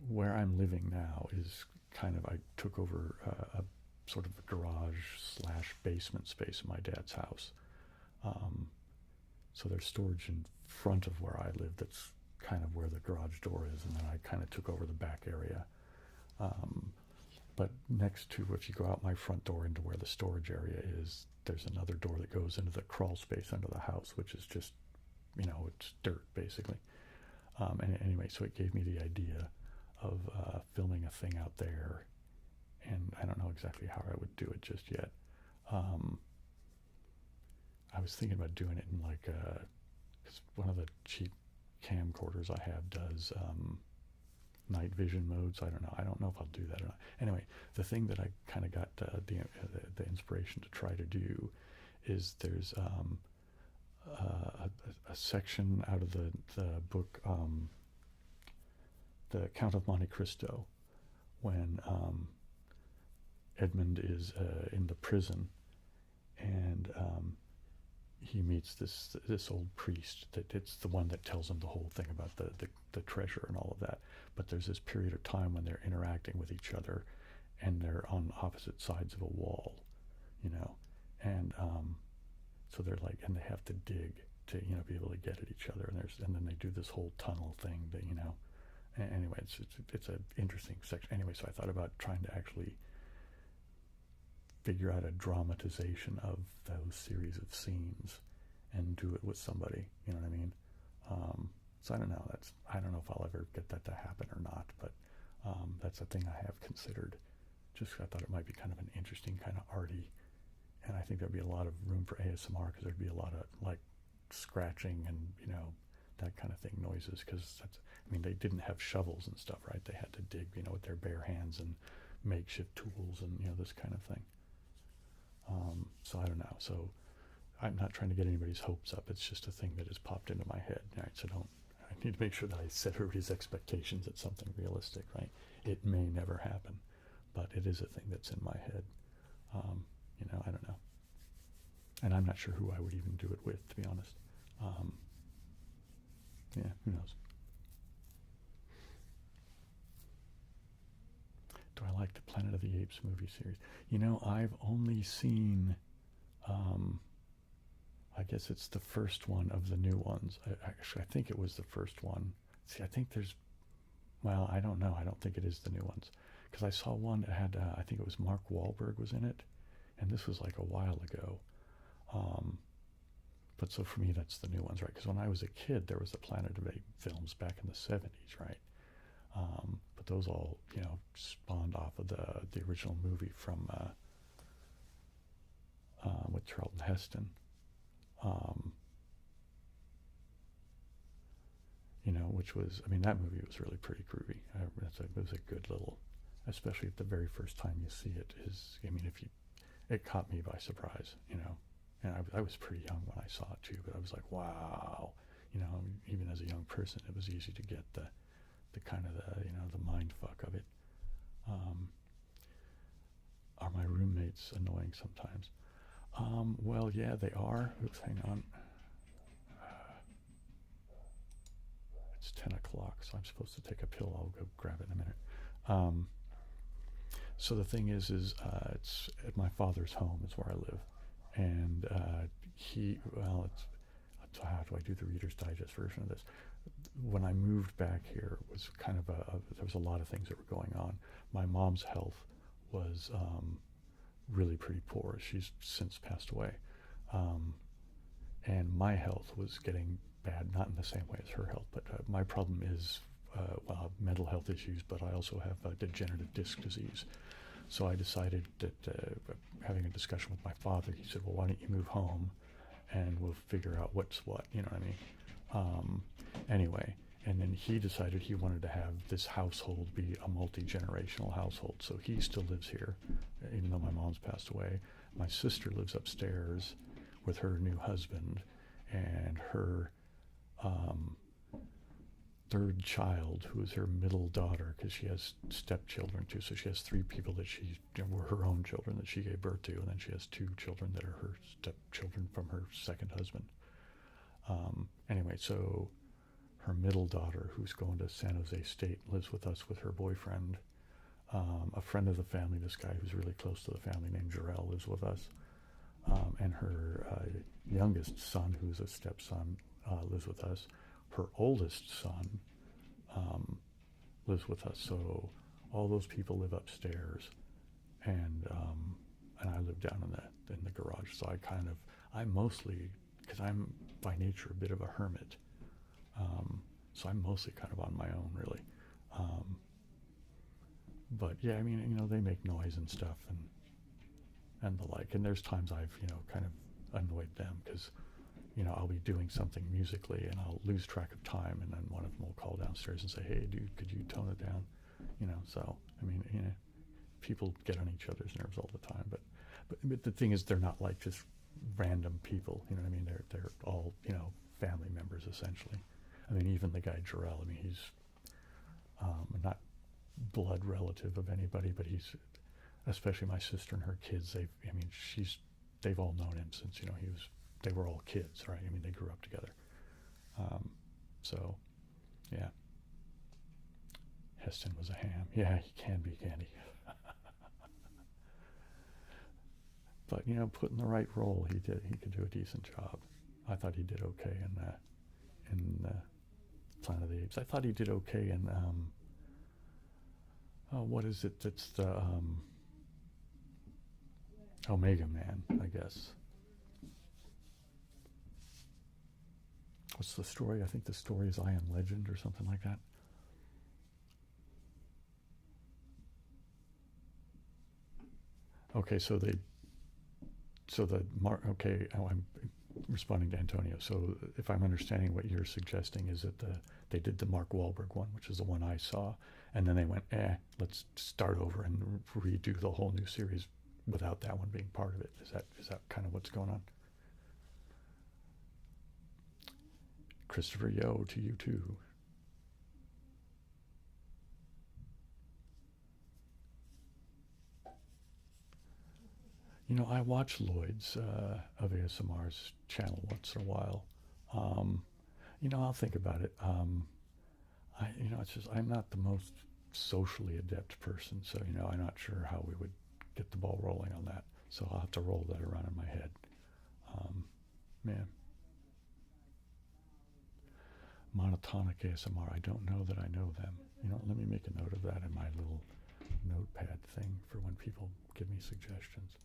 [SPEAKER 1] where I'm living now is kind of, I took over a sort of a garage / basement space in my dad's house. So there's storage in front of where I live that's kind of where the garage door is, and then I kind of took over the back area. But next to, if you go out my front door into where the storage area is, there's another door that goes into the crawl space under the house, which is just, you know, it's dirt basically. And anyway, so it gave me the idea of filming a thing out there, and I don't know exactly how I would do it just yet. I was thinking about doing it in like, because one of the cheap camcorders I have does night vision modes. I don't know if I'll do that or not. Anyway, the thing that I kind of got the inspiration to try to do is there's a section out of the book, The Count of Monte Cristo, when Edmund is in the prison, and he meets this old priest. That it's the one that tells him the whole thing about the treasure and all of that. But there's this period of time when they're interacting with each other, and they're on opposite sides of a wall, you know, and so they're like, and they have to dig to, you know, be able to get at each other, and then they do this whole tunnel thing that, you know, anyway, it's an interesting section. Anyway, so I thought about trying to actually figure out a dramatization of those series of scenes and do it with somebody, you know what I mean? So I don't know, I don't know if I'll ever get that to happen or not, but that's a thing I have considered. Just I thought it might be kind of an interesting, kind of arty, and I think there'd be a lot of room for ASMR, because there'd be a lot of like scratching and, you know, that kind of thing, noises, because that's, I mean, they didn't have shovels and stuff, right? They had to dig, you know, with their bare hands and makeshift tools and, you know, this kind of thing. So I don't know. So I'm not trying to get anybody's hopes up. It's just a thing that has popped into my head. All right, so I need to make sure that I set everybody's expectations at something realistic, right? It may never happen, but it is a thing that's in my head. You know, I don't know. And I'm not sure who I would even do it with, to be honest. Yeah, who knows? Do I like the Planet of the Apes movie series? You know, I've only seen, I guess it's the first one of the new ones. Actually, I think it was the first one. See, I think there's, well, I don't know. I don't think it is the new ones. Because I saw one that had, I think it was Mark Wahlberg was in it. And this was like a while ago. But so for me, that's the new ones, right? Because when I was a kid, there was the Planet of the Apes films back in the 70s, right? But those all, you know, spawned off of the original movie from with Charlton Heston. You know, which was, I mean, that movie was really pretty groovy. It was a good little, especially at the very first time you see it. I mean, it caught me by surprise, you know. And I was pretty young when I saw it too, but I was like, wow, you know, even as a young person, it was easy to get the kind of you know, the mind fuck of it. Are my roommates annoying sometimes? Well, yeah, they are. Oops, hang on. It's 10 o'clock, so I'm supposed to take a pill. I'll go grab it in a minute. So the thing is it's at my father's home is where I live. And how do I do the Reader's Digest version of this? When I moved back here, it was kind of there was a lot of things that were going on. My mom's health was really pretty poor. She's since passed away. And my health was getting bad, not in the same way as her health, but my problem is mental health issues, but I also have degenerative disc disease. So I decided that, having a discussion with my father, he said, well, why don't you move home and we'll figure out what's what, you know what I mean? Anyway, and then he decided he wanted to have this household be a multi-generational household. So he still lives here, even though my mom's passed away. My sister lives upstairs with her new husband and her third child, who is her middle daughter, because she has stepchildren too. So she has three people that were her own children that she gave birth to, and then she has two children that are her stepchildren from her second husband. Anyway, so her middle daughter, who's going to San Jose State, lives with us with her boyfriend. A friend of the family, this guy who's really close to the family named Jarrell, lives with us. And her youngest son, who's a stepson, lives with us. Her oldest son lives with us. So all those people live upstairs, and I live down in the garage. So I mostly, because I'm by nature a bit of a hermit, so I'm mostly kind of on my own, really. But yeah, I mean, they make noise and stuff and the like. And there's times I've, kind of annoyed them because, I'll be doing something musically and I'll lose track of time, and then one of them will call downstairs and say, hey, dude, could you tone it down? So, I mean, people get on each other's nerves all the time. But the thing is, they're not like just random people, you know what I mean? They're all, family members, essentially. I mean, even the guy Jarrell, I mean, he's not blood relative of anybody, but he's, especially my sister and her kids, they've all known him since, they were all kids, right? I mean, they grew up together. So, yeah. Heston was a ham. Yeah, he can be, can't he? But, put in the right role, he did. He could do a decent job. I thought he did okay in Planet of the Apes. I thought he did okay in, what is it? It's the Omega Man, I guess. What's the story? I think the story is I Am Legend or something like that. Okay, I'm responding to Antonio. So if I'm understanding what you're suggesting is that they did the Mark Wahlberg one, which is the one I saw, and then they went, let's start over and redo the whole new series without that one being part of it. Is that kind of what's going on? Christopher, yo, to you too. I watch Lloyd's of ASMR's channel once in a while. I'll think about it. It's just I'm not the most socially adept person, so I'm not sure how we would get the ball rolling on that. So I'll have to roll that around in my head. Man. Monotonic ASMR. I don't know that I know them. Let me make a note of that in my little notepad thing for when people give me suggestions.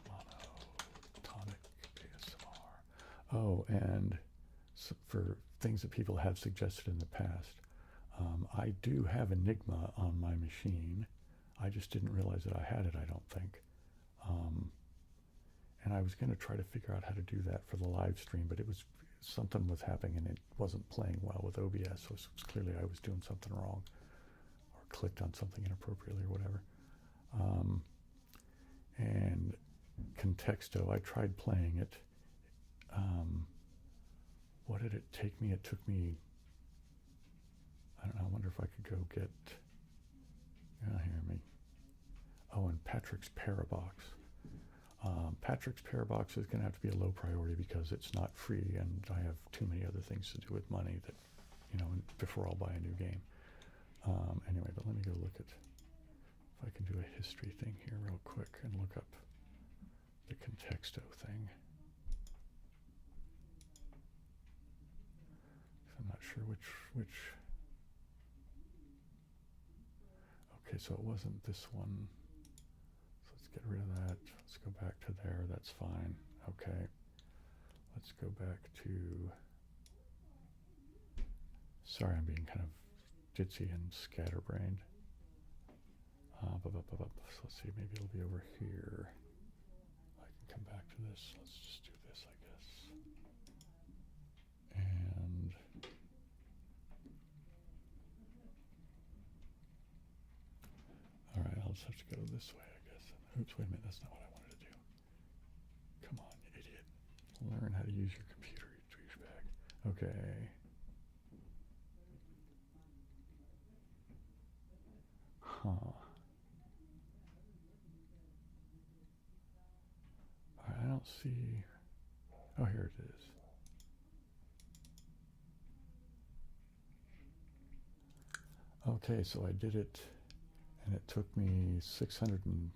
[SPEAKER 1] Monotonic ASMR. Oh, and so for things that people have suggested in the past, I do have Enigma on my machine. I just didn't realize that I had it, I don't think. And I was going to try to figure out how to do that for the live stream, but something was happening and it wasn't playing well with OBS, so it was clearly I was doing something wrong or clicked on something inappropriately or whatever. And Contexto, I tried playing it. What did it take me? It took me, I don't know, I wonder if I could go get, hear me. Oh, and Patrick's Parabox. Patrick's Parabox is going to have to be a low priority because it's not free, and I have too many other things to do with money that, before I'll buy a new game. Anyway, but let me go look at, if I can do a history thing here real quick and look up the Contexto thing. I'm not sure which. Okay, so it wasn't this one. So let's get rid of that. Let's go back to there. That's fine. Okay. Let's go back to. Sorry, I'm being kind of ditzy and scatterbrained. So let's see, maybe it'll be over here. I can come back to this. Let's just do this, I guess. And all right, I'll just have to go this way, I guess. Oops, wait a minute, that's not what I wanted to do. Come on, you idiot. Learn how to use your computer, you douchebag. Okay. Huh. I don't see. Oh, here it is. Okay, so I did it, and it took me 600 and.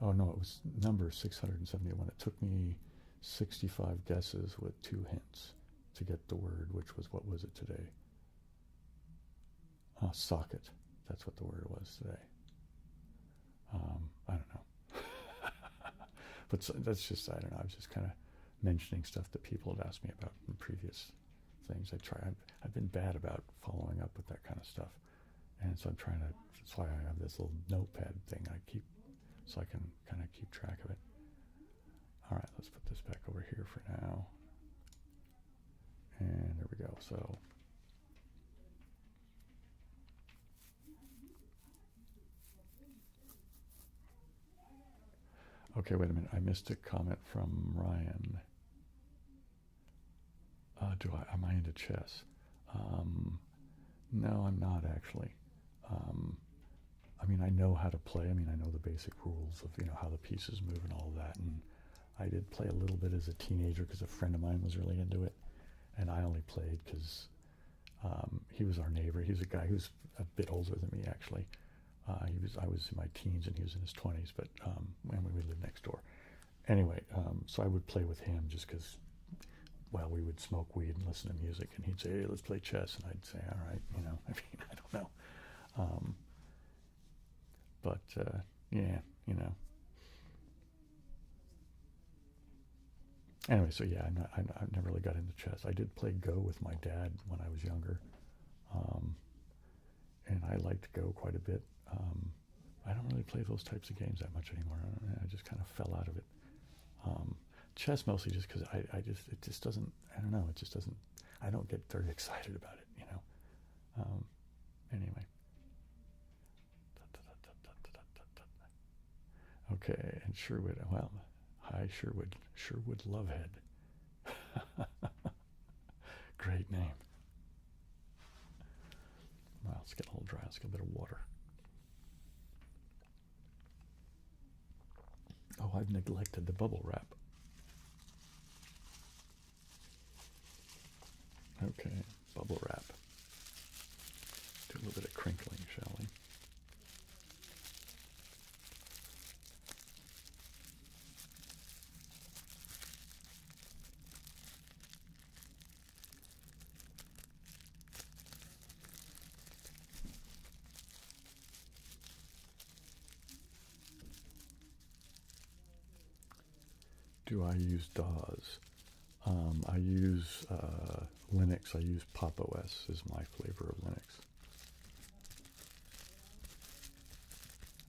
[SPEAKER 1] Oh no, it was number 671. It took me 65 guesses with 2 hints to get the word, which was, what was it today? Socket. That's what the word was today. I don't know. But so, that's just, I don't know, I was just kind of mentioning stuff that people had asked me about in previous things. I've been bad about following up with that kind of stuff. And so I'm trying to, that's why I have this little notepad thing I keep, so I can kind of keep track of it. All right, let's put this back over here for now. And there we go. So okay, wait a minute. I missed a comment from Ryan. Am I into chess? No, I'm not actually. I mean, I know how to play. I mean, I know the basic rules of, how the pieces move and all of that. And I did play a little bit as a teenager because a friend of mine was really into it. And I only played because he was our neighbor. He was a guy who's a bit older than me, actually. I was in my teens and he was in his 20s, but when we lived next door. Anyway, so I would play with him just because, well, we would smoke weed and listen to music, and he'd say, hey, let's play chess, and I'd say, all right, I mean, I don't know. Yeah, Anyway, so yeah, I never really got into chess. I did play Go with my dad when I was younger, and I liked Go quite a bit. I don't really play those types of games that much anymore. I just kind of fell out of it. Chess mostly just because it just doesn't, I don't know, it just doesn't, I don't get very excited about it, Anyway. Okay, and Sherwood, well, hi Sherwood Lovehead. Great name. Well, let's get a little dry, let's get a bit of water. Oh, I've neglected the bubble wrap. Okay, bubble wrap. Do a little bit of crinkling, shall we? Do I use DAWs? I use Linux. I use Pop! OS is my flavor of Linux.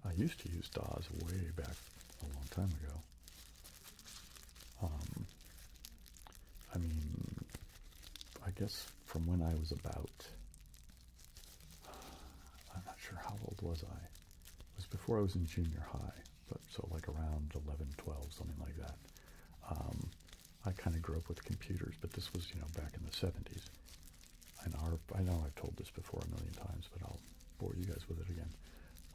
[SPEAKER 1] I used to use DAWs way back a long time ago. I mean, I guess from when I was about, I'm not sure how old was I. It was before I was in junior high, but so like around 11, 12, something like that. I kind of grew up with computers, but this was, back in the 70s. And I know I've told this before a million times, but I'll bore you guys with it again.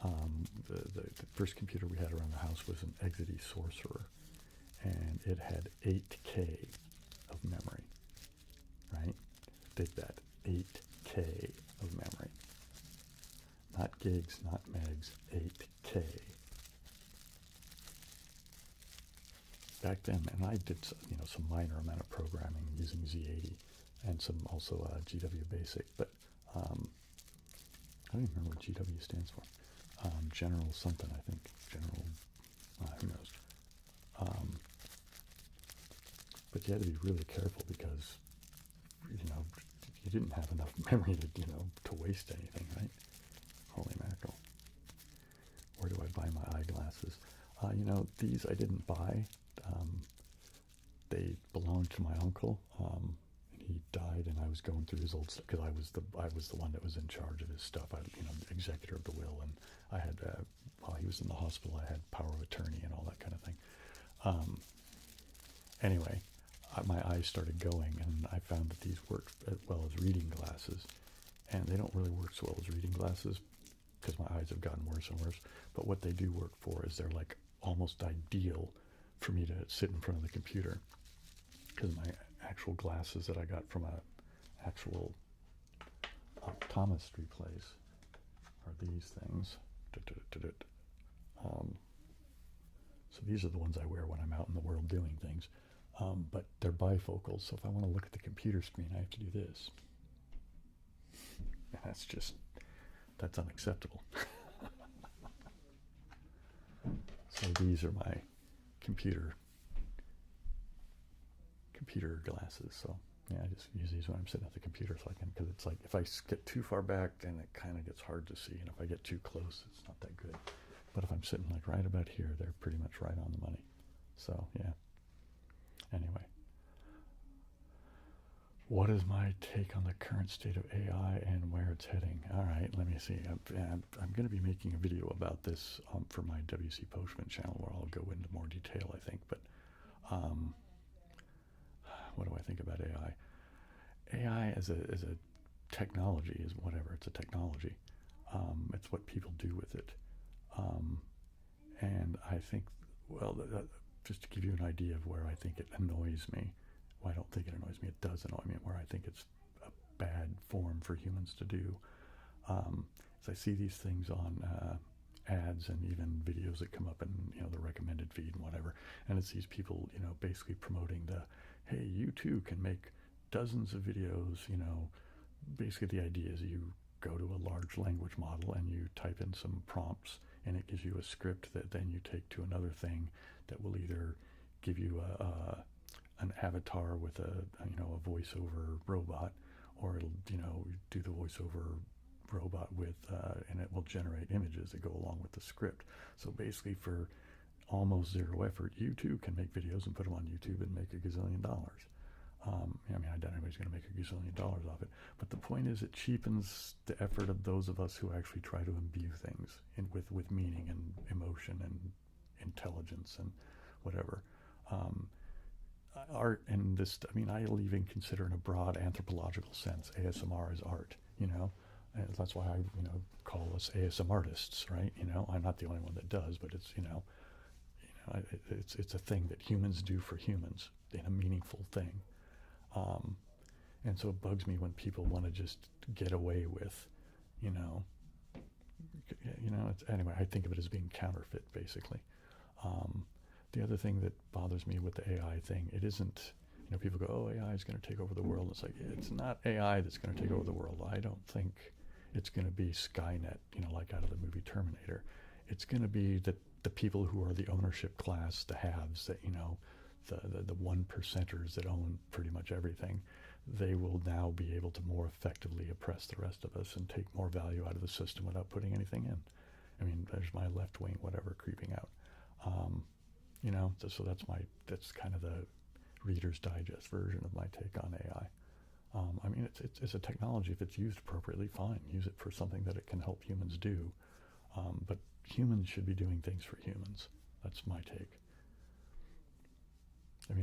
[SPEAKER 1] The first computer we had around the house was an Exidy Sorcerer, and it had 8K of memory, right? Dig that, 8K of memory. Not gigs, not megs, 8K. Back then, and I did some minor amount of programming using Z80 and some also GW Basic, but I don't even remember what GW stands for. General something, I think. General, who knows? But you had to be really careful because, you didn't have enough memory to waste anything, right? Holy mackerel. Where do I buy my eyeglasses? These I didn't buy. They belonged to my uncle. And he died, and I was going through his old stuff because I was the one that was in charge of his stuff. Executor of the will, and I had while he was in the hospital, I had power of attorney and all that kind of thing. Anyway, my eyes started going, and I found that these worked as well as reading glasses, and they don't really work so well as reading glasses because my eyes have gotten worse and worse. But what they do work for is they're like almost ideal for me to sit in front of the computer, because my actual glasses that I got from a actual optometry place are these things. So these are the ones I wear when I'm out in the world doing things, but they're bifocals, so if I want to look at the computer screen, I have to do this. And that's unacceptable. So these are my computer glasses. So yeah, I just use these when I'm sitting at the computer, so I can, because it's like if I get too far back, then it kind of gets hard to see, and if I get too close, it's not that good. But if I'm sitting like right about here, they're pretty much right on the money. So yeah. Anyway, what is my take on the current state of AI and where it's heading? All right, let me see. I'm going to be making a video about this for my WC Postman channel, where I'll go into more detail, I think. But what do I think about AI? AI as a technology is whatever. It's a technology. It's what people do with it. And I think, well, just to give you an idea of where I think it annoys me. Well, I don't think it annoys me. It does annoy me. Where I think it's a bad form for humans to do. As I see these things on ads and even videos that come up in the recommended feed and whatever, and it's these people basically promoting hey, you too can make dozens of videos. Basically the idea is you go to a large language model and you type in some prompts, and it gives you a script that then you take to another thing that will either give you an avatar with a voiceover robot, or it'll do the voiceover robot with and it will generate images that go along with the script. So basically, for almost zero effort, you too can make videos and put them on YouTube and make $1 gazillion. I doubt anybody's going to make $1 gazillion off it, but the point is, it cheapens the effort of those of us who actually try to imbue things with meaning and emotion and intelligence and whatever. Art and this, I'll even consider in a broad anthropological sense, ASMR is art, and that's why I, call us ASM artists, right? I'm not the only one that does, but it's, it's a thing that humans do for humans in a meaningful thing. And so it bugs me when people want to just get away with, anyway, I think of it as being counterfeit, basically. The other thing that bothers me with the AI thing, it isn't, people go, oh, AI is going to take over the world. It's like, it's not AI that's going to take over the world. I don't think it's going to be Skynet, like out of the movie Terminator. It's going to be the people who are the ownership class, the haves, that, the 1%ers that own pretty much everything. They will now be able to more effectively oppress the rest of us and take more value out of the system without putting anything in. There's my left wing, whatever, creeping out. So that's kind of the Reader's Digest version of my take on AI. It's a technology. If it's used appropriately, fine. Use it for something that it can help humans do. But humans should be doing things for humans. That's my take.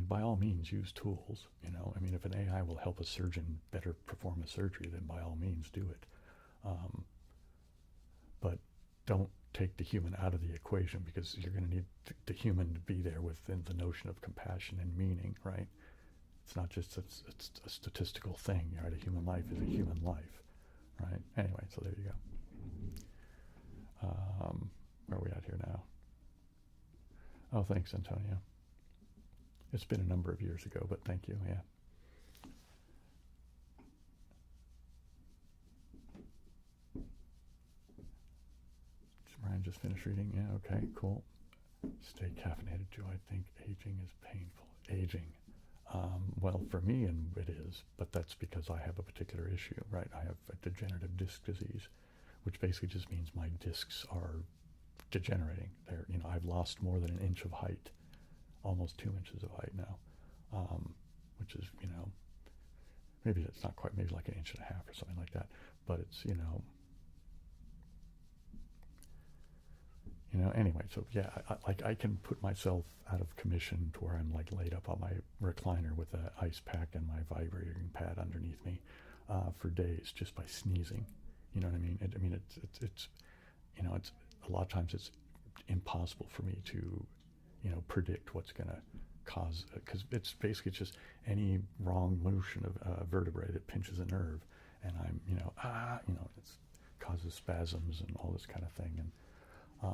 [SPEAKER 1] By all means, use tools. If an AI will help a surgeon better perform a surgery, then by all means do it. But don't take the human out of the equation, because you're going to need the human to be there within the notion of compassion and meaning, right? It's not just it's a statistical thing, right? A human life is a human life, right? Anyway, so there you go. Where are we at here now? Oh, thanks, Antonio. It's been a number of years ago, but thank you, yeah. Ryan just finished reading. Yeah, okay, cool. Stay caffeinated. Do I think aging is painful? Aging. Well, for me, and it is, but that's because I have a particular issue, right? I have a degenerative disc disease, which basically just means my discs are degenerating. They're, I've lost more than an inch of height, almost 2 inches of height now, which is, maybe it's not quite, maybe like an inch and a half or something like that, but it's, anyway, so yeah, I can put myself out of commission to where I'm like laid up on my recliner with an ice pack and my vibrating pad underneath me for days just by sneezing. You know what I mean? It's a lot of times it's impossible for me to, predict what's going to cause, because it's basically just any wrong motion of a vertebrae that pinches a nerve, and I'm, it causes spasms and all this kind of thing. And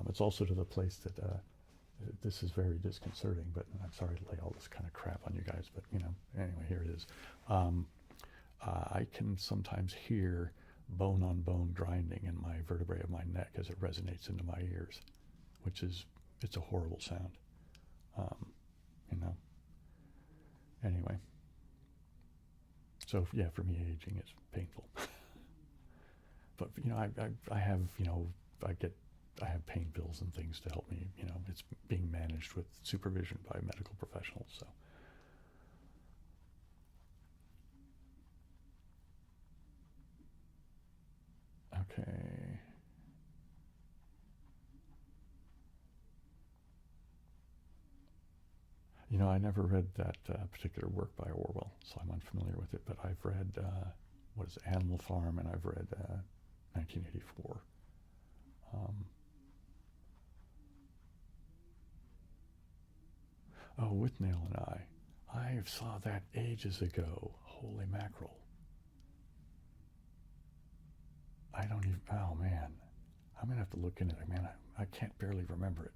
[SPEAKER 1] it's also to the place that this is very disconcerting, but I'm sorry to lay all this kind of crap on you guys, but anyway, here it is. I can sometimes hear bone on bone grinding in my vertebrae of my neck as it resonates into my ears, which is, it's a horrible sound. Anyway, so yeah, for me, aging is painful. But I have, I have pain pills and things to help me. It's being managed with supervision by medical professionals. So. Okay. I never read that particular work by Orwell, so I'm unfamiliar with it, but I've read, what is it, Animal Farm, and I've read 1984. Oh, With Nail and I saw that ages ago. Holy mackerel. I don't even, oh man. I'm going to have to look into it. Man, I can't barely remember it.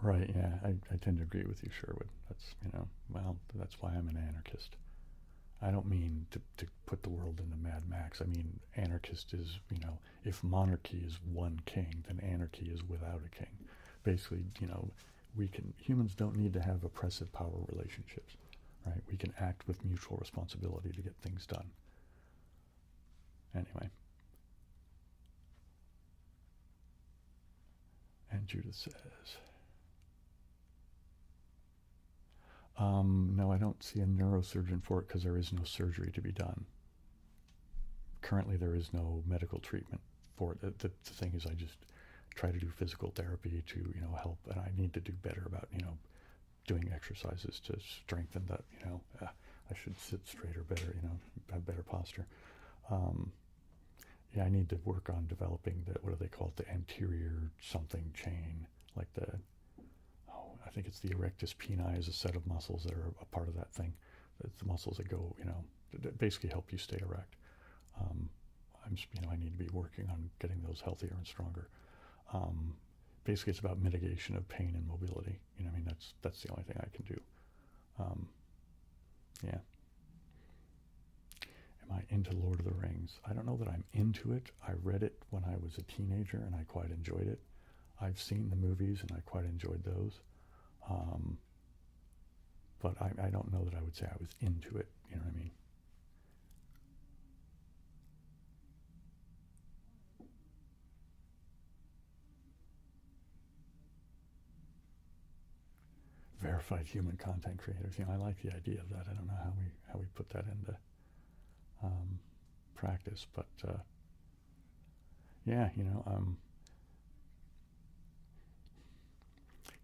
[SPEAKER 1] Right, yeah, I tend to agree with you, Sherwood. That's, well, that's why I'm an anarchist. I don't mean to put the world into Mad Max. I mean, anarchist is, if monarchy is one king, then anarchy is without a king. Basically, humans don't need to have oppressive power relationships, right? We can act with mutual responsibility to get things done. Anyway. And Judith says, no, I don't see a neurosurgeon for it because there is no surgery to be done. Currently, there is no medical treatment for it. The thing is, I just try to do physical therapy to, help, and I need to do better about, doing exercises to strengthen that, I should sit straighter better, have better posture. Yeah, I need to work on developing what do they call it, the anterior something chain, like I think it's the erectus peni is a set of muscles that are a part of that thing. It's the muscles that go, that basically help you stay erect. I need to be working on getting those healthier and stronger. Basically, it's about mitigation of pain and mobility. That's the only thing I can do. Yeah. Am I into Lord of the Rings? I don't know that I'm into it. I read it when I was a teenager, and I quite enjoyed it. I've seen the movies, and I quite enjoyed those. But I don't know that I would say I was into it. You know what I mean? Verified human content creators. I like the idea of that. I don't know how we put that into practice, but yeah,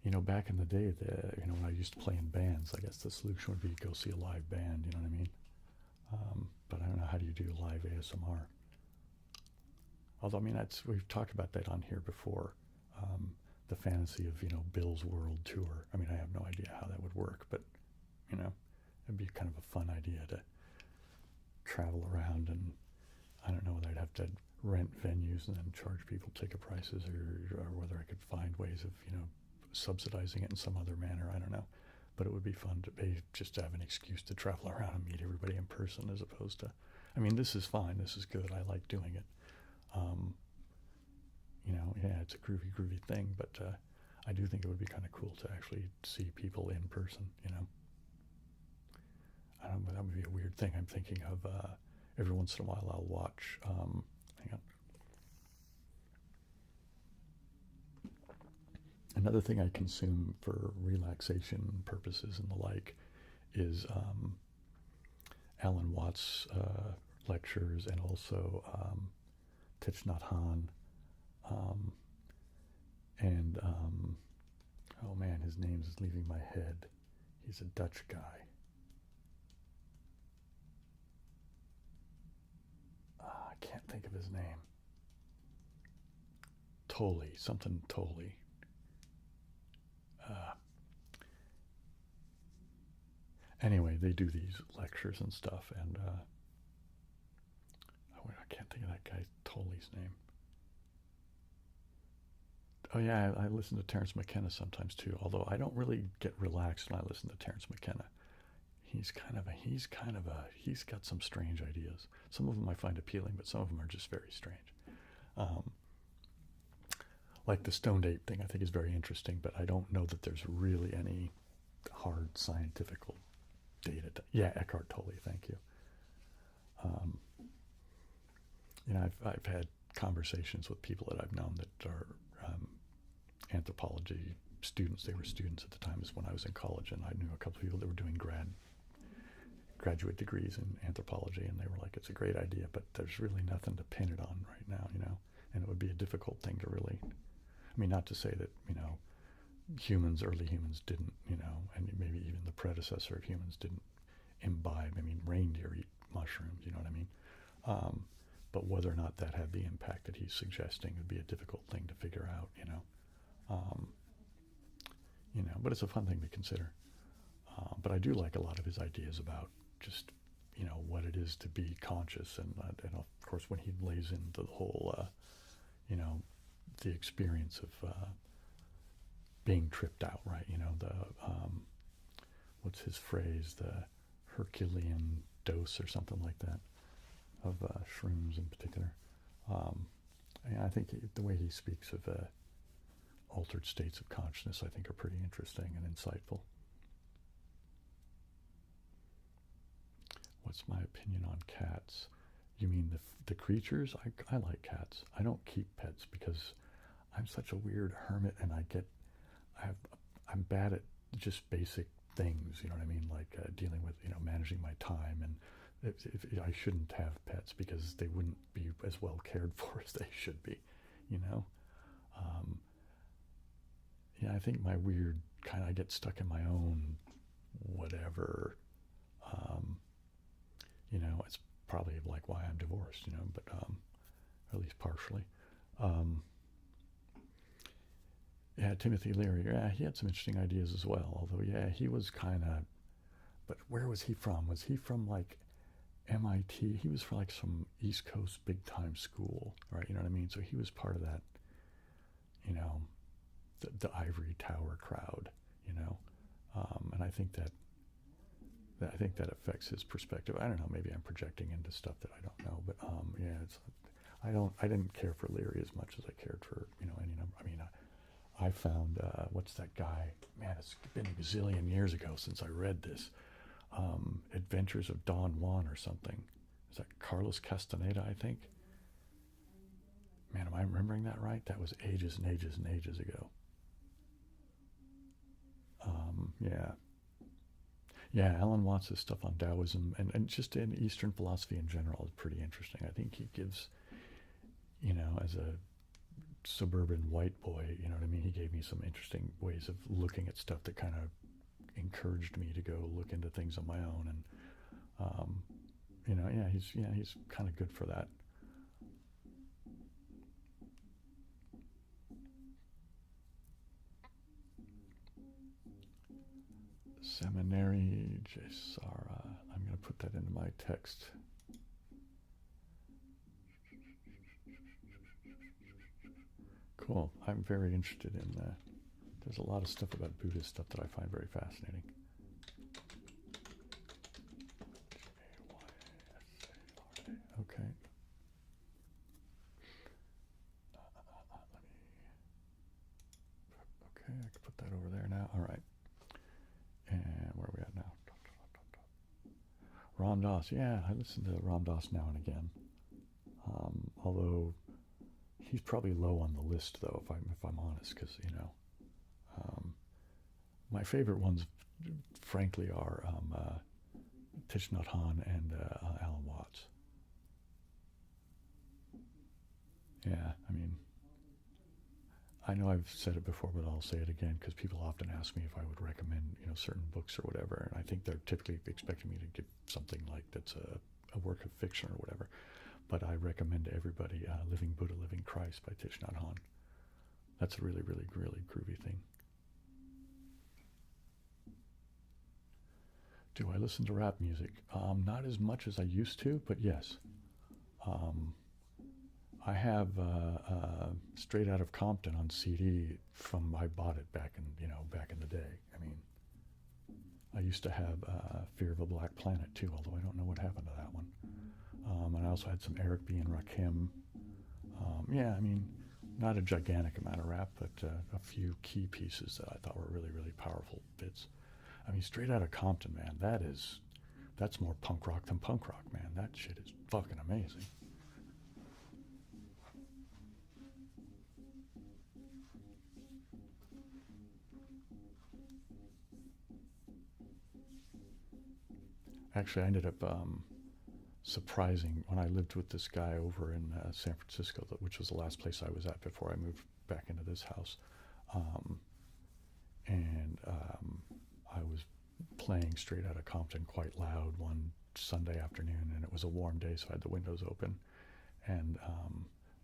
[SPEAKER 1] you know, back in the day, you know, when I used to play in bands, I guess the solution would be go see a live band, you know what I mean? But I don't know, how do you do live ASMR? Although, I mean, we've talked about that on here before. The fantasy of, you know, Bill's World Tour. I mean, I have no idea how that would work, but, you know, it'd be kind of a fun idea to travel around, and I don't know whether I'd have to rent venues and then charge people ticket prices, or whether I could find ways of, you know, subsidizing it in some other manner. I don't know. But it would be fun to just to have an excuse to travel around and meet everybody in person, as opposed to, I mean, this is fine. This is good. I like doing it. You know, yeah, it's a groovy thing, but I do think it would be kind of cool to actually see people in person, you know. I don't know, that would be a weird thing. I'm thinking of every once in a while I'll watch, hang on. Another thing I consume for relaxation purposes and the like is Alan Watts lectures, and also Thich Nhat Hanh, and oh man, his name is leaving my head. He's a Dutch guy. I can't think of his name. Tolle, something Tolle. Anyway, they do these lectures and stuff, and I can't think of that guy Tolle's name. Oh yeah, I listen to Terence McKenna sometimes too, although I don't really get relaxed when I listen to Terence McKenna. He's got some strange ideas. Some of them I find appealing, but some of them are just very strange. Like the stoned ape thing, I think is very interesting, but I don't know that there's really any hard scientific data. Yeah, Eckhart Tolle, thank you. You know, I've had conversations with people that I've known that are anthropology students. They were students at the time as when I was in college, and I knew a couple of people that were doing graduate degrees in anthropology, and they were like, it's a great idea, but there's really nothing to pin it on right now, you know, and it would be a difficult thing to really, I mean, not to say that, you know, early humans didn't, you know, and maybe even the predecessor of humans didn't imbibe. I mean, reindeer eat mushrooms, you know what I mean? But whether or not that had the impact that he's suggesting would be a difficult thing to figure out, you know. You know, but it's a fun thing to consider. But I do like a lot of his ideas about just, you know, what it is to be conscious, and of course when he lays into the whole, you know, the experience of being tripped out, right? You know, the what's his phrase, the Herculean dose or something like that of shrooms in particular. I think the way he speaks of altered states of consciousness, I think, are pretty interesting and insightful. What's my opinion on cats? You mean the creatures? I like cats. I don't keep pets because I'm such a weird hermit, and I'm bad at just basic things, you know what I mean? Like dealing with, you know, managing my time, and if I shouldn't have pets because they wouldn't be as well cared for as they should be, you know? Yeah, I think my weird kind of, I get stuck in my own whatever, you know, it's probably like why I'm divorced, you know, but at least partially. Yeah, Timothy Leary, yeah, he had some interesting ideas as well, although, yeah, he was kind of, but where was he from? Was he from, like, MIT? He was from, like, some East Coast big-time school, right? You know what I mean? So he was part of that, you know, the ivory tower crowd, you know, and I think that affects his perspective. I don't know, maybe I'm projecting into stuff that I don't know, but yeah, I didn't care for Leary as much as I cared for, you know, any number. I mean, I found what's that guy? Man, it's been a gazillion years ago since I read this. Adventures of Don Juan or something. Is that Carlos Castaneda, I think? Man, am I remembering that right? That was ages and ages and ages ago. Yeah, Alan Watts' stuff on Taoism and just in Eastern philosophy in general is pretty interesting. I think he gives, you know, as a suburban white boy, you know what I mean? He gave me some interesting ways of looking at stuff that kind of encouraged me to go look into things on my own. And you know, he's kind of good for that. Seminary Jesara. I'm going to put that into my text. Cool. I'm very interested in there's a lot of stuff about Buddhist stuff that I find very fascinating. Okay. Okay, I can put that over there now. All right. And where are we at now? Ram Dass. Yeah, I listen to Ram Dass now and again. Although he's probably low on the list, though, if I'm honest, because my favorite ones, frankly, are Thich Nhat Hanh and Alan Watts. Yeah, I mean, I know I've said it before, but I'll say it again because people often ask me if I would recommend, certain books or whatever, and I think they're typically expecting me to give something like that's a work of fiction or whatever. But I recommend to everybody Living Buddha, Living Christ by Thich Nhat Hanh. That's a really, really, really groovy thing. Do I listen to rap music? Not as much as I used to, but yes. I have Straight Out of Compton on CD I bought it back in the day. I mean, I used to have Fear of a Black Planet too, although I don't know what happened to that one. And I also had some Eric B. and Rakim. Yeah, I mean, not a gigantic amount of rap, but a few key pieces that I thought were really, really powerful bits. I mean, Straight Out of Compton, man, that's more punk rock than punk rock, man. That shit is fucking amazing. Actually, I ended up surprising when I lived with this guy over in San Francisco, which was the last place I was at before I moved back into this house. And I was playing Straight Outta Compton quite loud one Sunday afternoon, and it was a warm day, so I had the windows open. And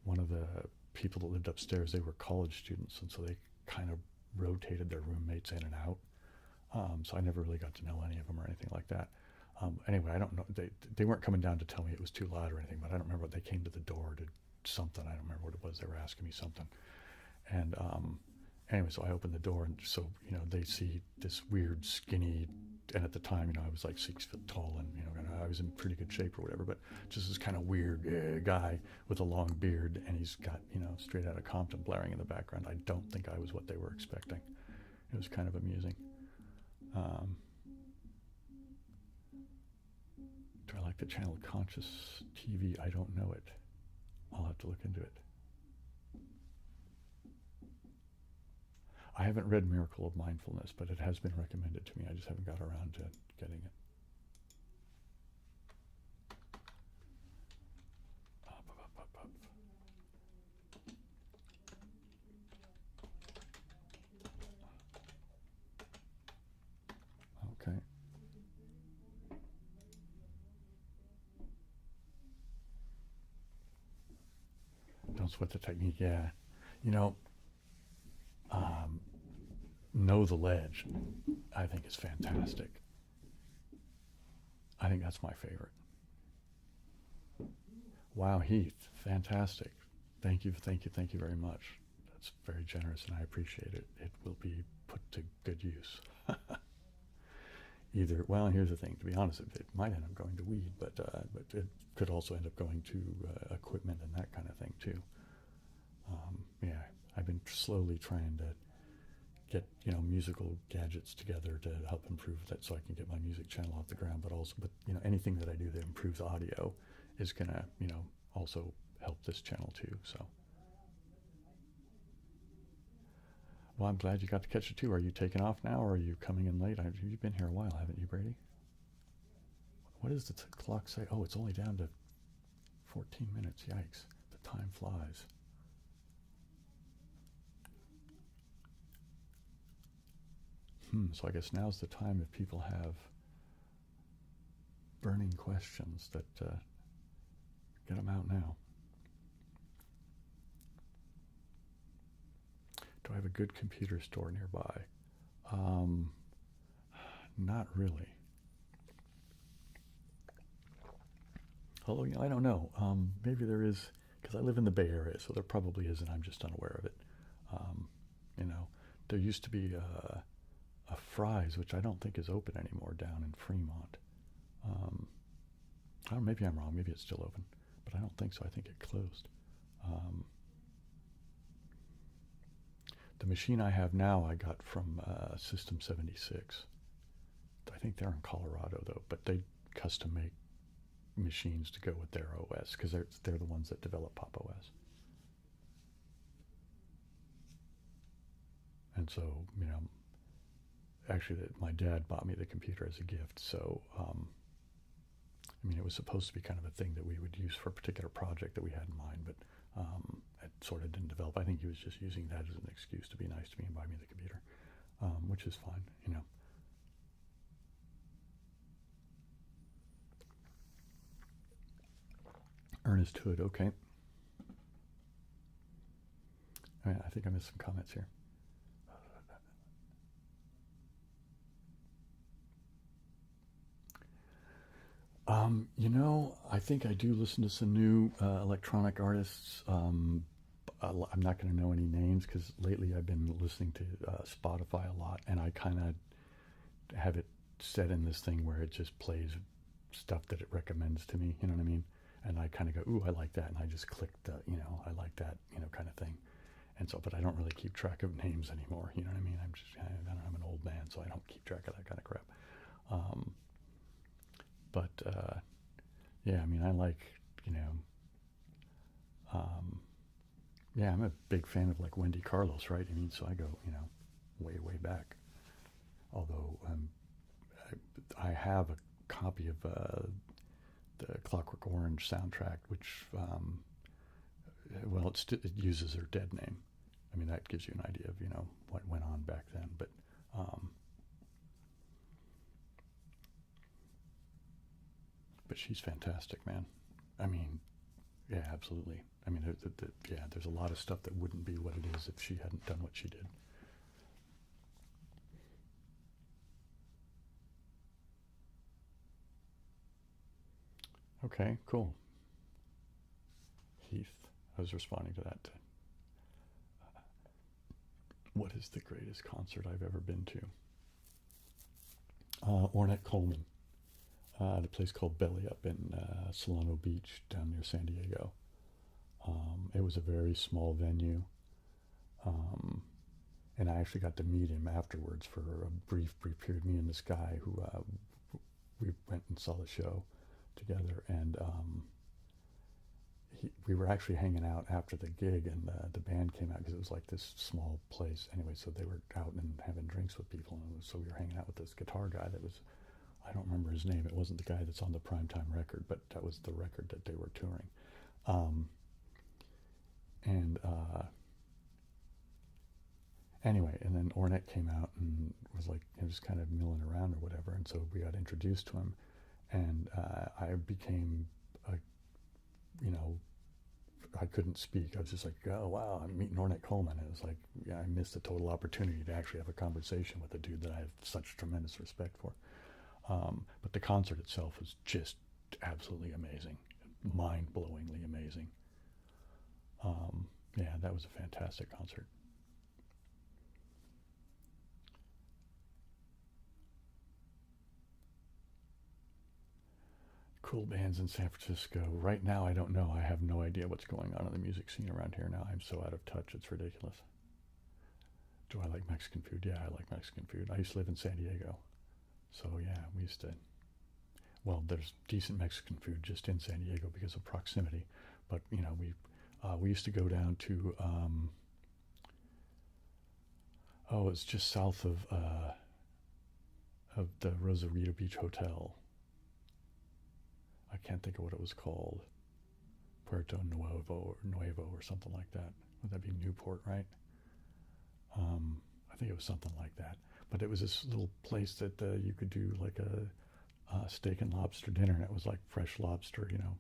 [SPEAKER 1] one of the people that lived upstairs, they were college students, and so they kind of rotated their roommates in and out. So I never really got to know any of them or anything like that. Anyway, I don't know. They weren't coming down to tell me it was too loud or anything, but I don't remember. They came to the door to something. I don't remember what it was. They were asking me something. And anyway, so I opened the door, and so, they see this weird, skinny, and at the time, I was like 6 foot tall, and, I was in pretty good shape or whatever, but just this kind of weird guy with a long beard, and he's got, Straight Outta Compton blaring in the background. I don't think I was what they were expecting. It was kind of amusing. Do I like the channel Conscious TV? I don't know it. I'll have to look into it. I haven't read Miracle of Mindfulness, but it has been recommended to me. I just haven't got around to getting it. Okay. Don't sweat the technique. Yeah. Know the Ledge, I think, is fantastic. I think that's my favorite. Wow, Heath, fantastic. Thank you very much. That's very generous, and I appreciate it. It will be put to good use. Well, here's the thing. To be honest, it might end up going to weed, but it could also end up going to equipment and that kind of thing too. Yeah, I've been slowly trying to get musical gadgets together to help improve that, so I can get my music channel off the ground. But anything that I do that improves audio is gonna also help this channel too. So, well, I'm glad you got to catch it too. Are you taking off now, or are you coming in late? You've been here a while, haven't you, Brady? What does the clock say? Oh, it's only down to 14 minutes. Yikes! The time flies. So I guess now's the time if people have burning questions that get them out now. Do I have a good computer store nearby? Not really. Although, I don't know. Maybe there is, because I live in the Bay Area, so there probably is, and I'm just unaware of it. There used to be a Fry's, which I don't think is open anymore, down in Fremont. I don't know, maybe I'm wrong. Maybe it's still open, but I don't think so. I think it closed. The machine I have now I got from System 76. I think they're in Colorado, though, but they custom make machines to go with their OS, because they're the ones that develop Pop OS. And so, actually my dad bought me the computer as a gift, so it was supposed to be kind of a thing that we would use for a particular project that we had in mind, but it sort of didn't develop. I think he was just using that as an excuse to be nice to me and buy me the computer, which is fine, Ernest Hood, okay. I think I missed some comments here. I think I do listen to some new electronic artists. I'm not going to know any names because lately I've been listening to Spotify a lot, and I kind of have it set in this thing where it just plays stuff that it recommends to me, you know what I mean? And I kind of go, ooh, I like that, and I just click the, I like that, kind of thing. And so, but I don't really keep track of names anymore, you know what I mean? I'm an old man, so I don't keep track of that kind of crap. Yeah, I like, I'm a big fan of like Wendy Carlos, right? So I go, way, way back. Although I have a copy of the Clockwork Orange soundtrack, which, it uses her dead name. That gives you an idea of, what went on back then. But she's fantastic, man. Yeah, absolutely. There's a lot of stuff that wouldn't be what it is if she hadn't done what she did. Okay, cool. Heath, I was responding to that. What is the greatest concert I've ever been to? Ornette Coleman. At a place called Belly Up in Solano Beach down near San Diego. It was a very small venue. And I actually got to meet him afterwards for a brief period. Me and this guy who we went and saw the show together, and we were actually hanging out after the gig, and the band came out because it was like this small place anyway, so they were out and having drinks with people, and so we were hanging out with this guitar guy that was, I don't remember his name, it wasn't the guy that's on the Primetime record, but that was the record that they were touring. Anyway, and then Ornette came out and was like, just kind of milling around or whatever, and so we got introduced to him, and I became I couldn't speak. I was just like, oh wow, I'm meeting Ornette Coleman. And it was like, yeah, I missed a total opportunity to actually have a conversation with a dude that I have such tremendous respect for. But the concert itself was just absolutely amazing, mind-blowingly amazing. Yeah, that was a fantastic concert. Cool bands in San Francisco. Right now, I don't know. I have no idea what's going on in the music scene around here now. I'm so out of touch. It's ridiculous. Do I like Mexican food? Yeah, I like Mexican food. I used to live in San Diego. So yeah, we used to, well, there's decent Mexican food just in San Diego because of proximity. But, we used to go down to, it's just south of the Rosarito Beach Hotel. I can't think of what it was called. Puerto Nuevo or something like that. Would that be Newport, right? I think it was something like that. but it was this little place that you could do like a steak and lobster dinner, and it was like fresh lobster, you know,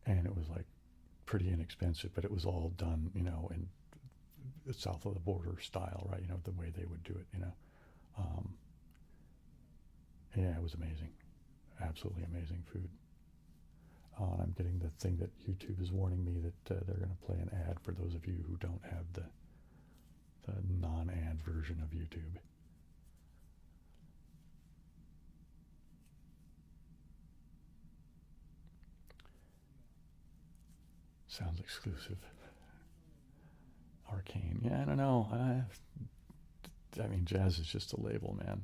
[SPEAKER 1] and it was like pretty inexpensive, but it was all done, you know, in the south of the border style, right? You know, the way they would do it, you know. Yeah, it was amazing, absolutely amazing food. And I'm getting the thing that YouTube is warning me that they're going to play an ad for those of you who don't have the non-ad version of YouTube. Sounds exclusive. Arcane. Yeah, I don't know. I mean, jazz is just a label, man.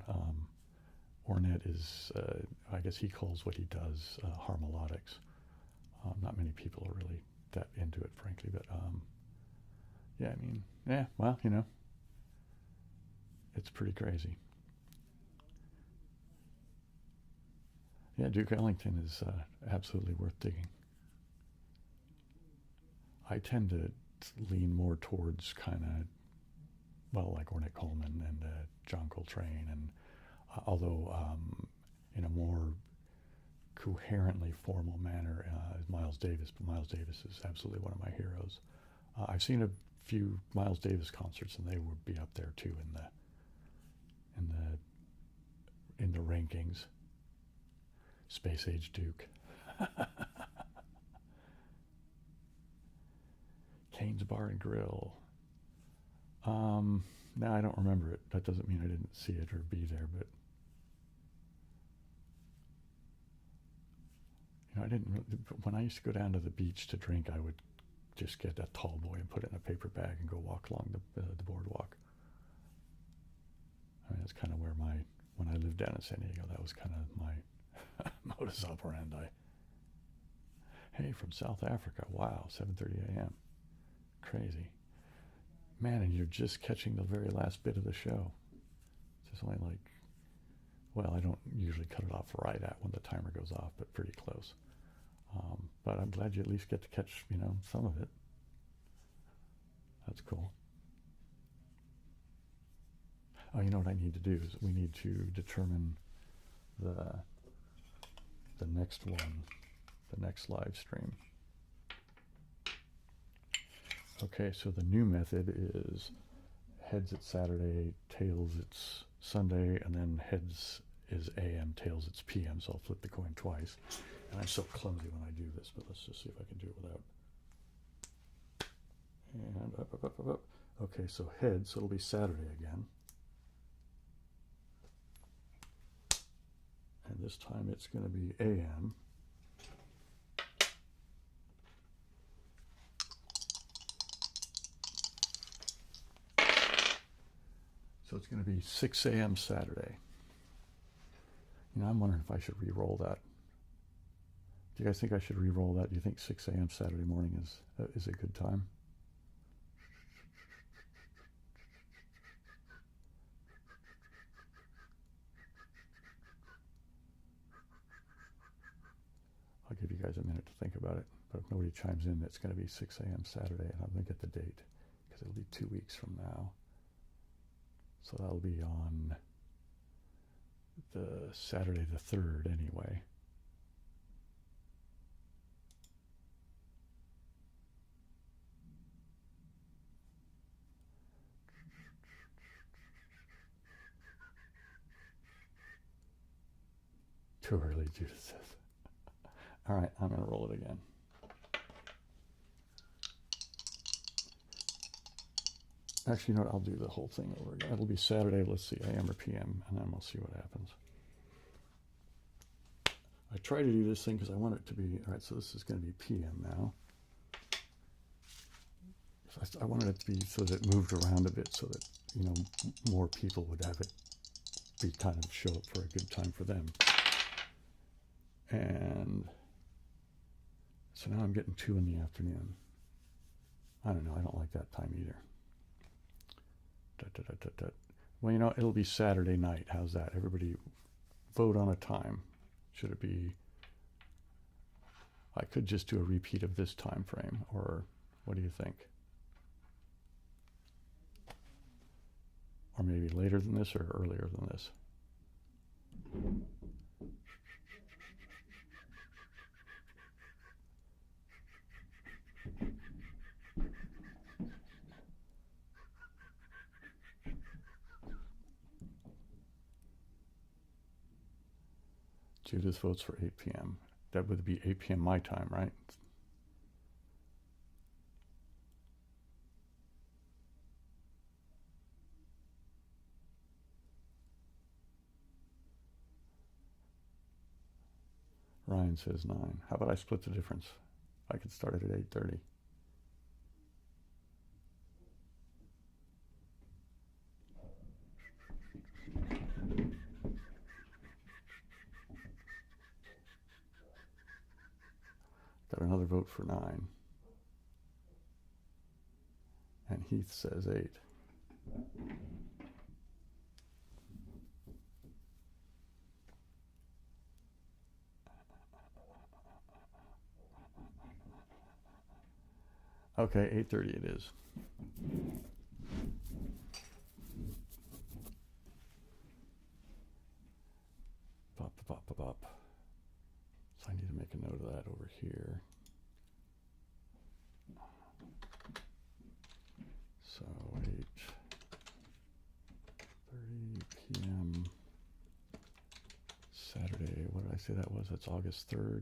[SPEAKER 1] Ornette is, I guess he calls what he does harmolodics. Not many people are really that into it, frankly, but yeah, I mean, yeah, well, you know, it's pretty crazy. Yeah, Duke Ellington is absolutely worth digging. I tend to lean more towards kind of, well, like Ornette Coleman and John Coltrane, and although in a more coherently formal manner is Miles Davis, but Miles Davis is absolutely one of my heroes. I've seen a few Miles Davis concerts, and they would be up there too in the rankings. Space Age Duke. Kane's Bar and Grill. No, I don't remember it. That doesn't mean I didn't see it or be there, but you know, I didn't really, when I used to go down to the beach to drink, I would just get a tall boy and put it in a paper bag and go walk along the boardwalk. I mean, that's kind of where when I lived down in San Diego, that was kind of my modus operandi. Hey, from South Africa. Wow, 7:30 a.m. Crazy. Man, and you're just catching the very last bit of the show. It's only like, well, I don't usually cut it off right at when the timer goes off, but pretty close. But I'm glad you at least get to catch, you know, some of it. That's cool. Oh, you know what I need to do is we need to determine the next one, the next live stream. Okay, so the new method is heads it's Saturday, tails it's Sunday, and then heads is AM, tails it's PM, so I'll flip the coin twice. And I'm so clumsy when I do this, but let's just see if I can do it without. And up, up, up, up, up. Okay, so heads, so it'll be Saturday again. And this time it's going to be AM. So it's going to be 6 a.m. Saturday. You know, I'm wondering if I should re-roll that. Do you guys think I should re-roll that? Do you think 6 a.m. Saturday morning is a good time? I'll give you guys a minute to think about it. But if nobody chimes in, it's going to be 6 a.m. Saturday, and I'm going to get the date because it'll be 2 weeks from now. So that'll be on the Saturday the 3rd anyway. Too early, Judith says. All right, I'm going to roll it again. Actually, you know what? I'll do the whole thing over again. It'll be Saturday, let's see, AM or PM, and then we'll see what happens. I try to do this thing because I want it to be, all right, so this is going to be PM now. I wanted it to be so that it moved around a bit so that, you know, more people would have it be kind of show up for a good time for them. And so now I'm getting 2 in the afternoon. I don't know, I don't like that time either. Well, you know, it'll be Saturday night. How's that? Everybody vote on a time. Should it be, I could just do a repeat of this time frame, or what do you think? Or maybe later than this or earlier than this. Judith votes for 8 p.m. That would be 8 p.m. my time, right? Ryan says 9. How about I split the difference? I could start it at 8:30. Got another vote for 9. And Heath says 8. Okay, 8:30 it is. Bop, bop, bop, bop. So I need to make a note of that over here. So 8:30 p.m. Saturday. What did I say that was? That's August 3rd.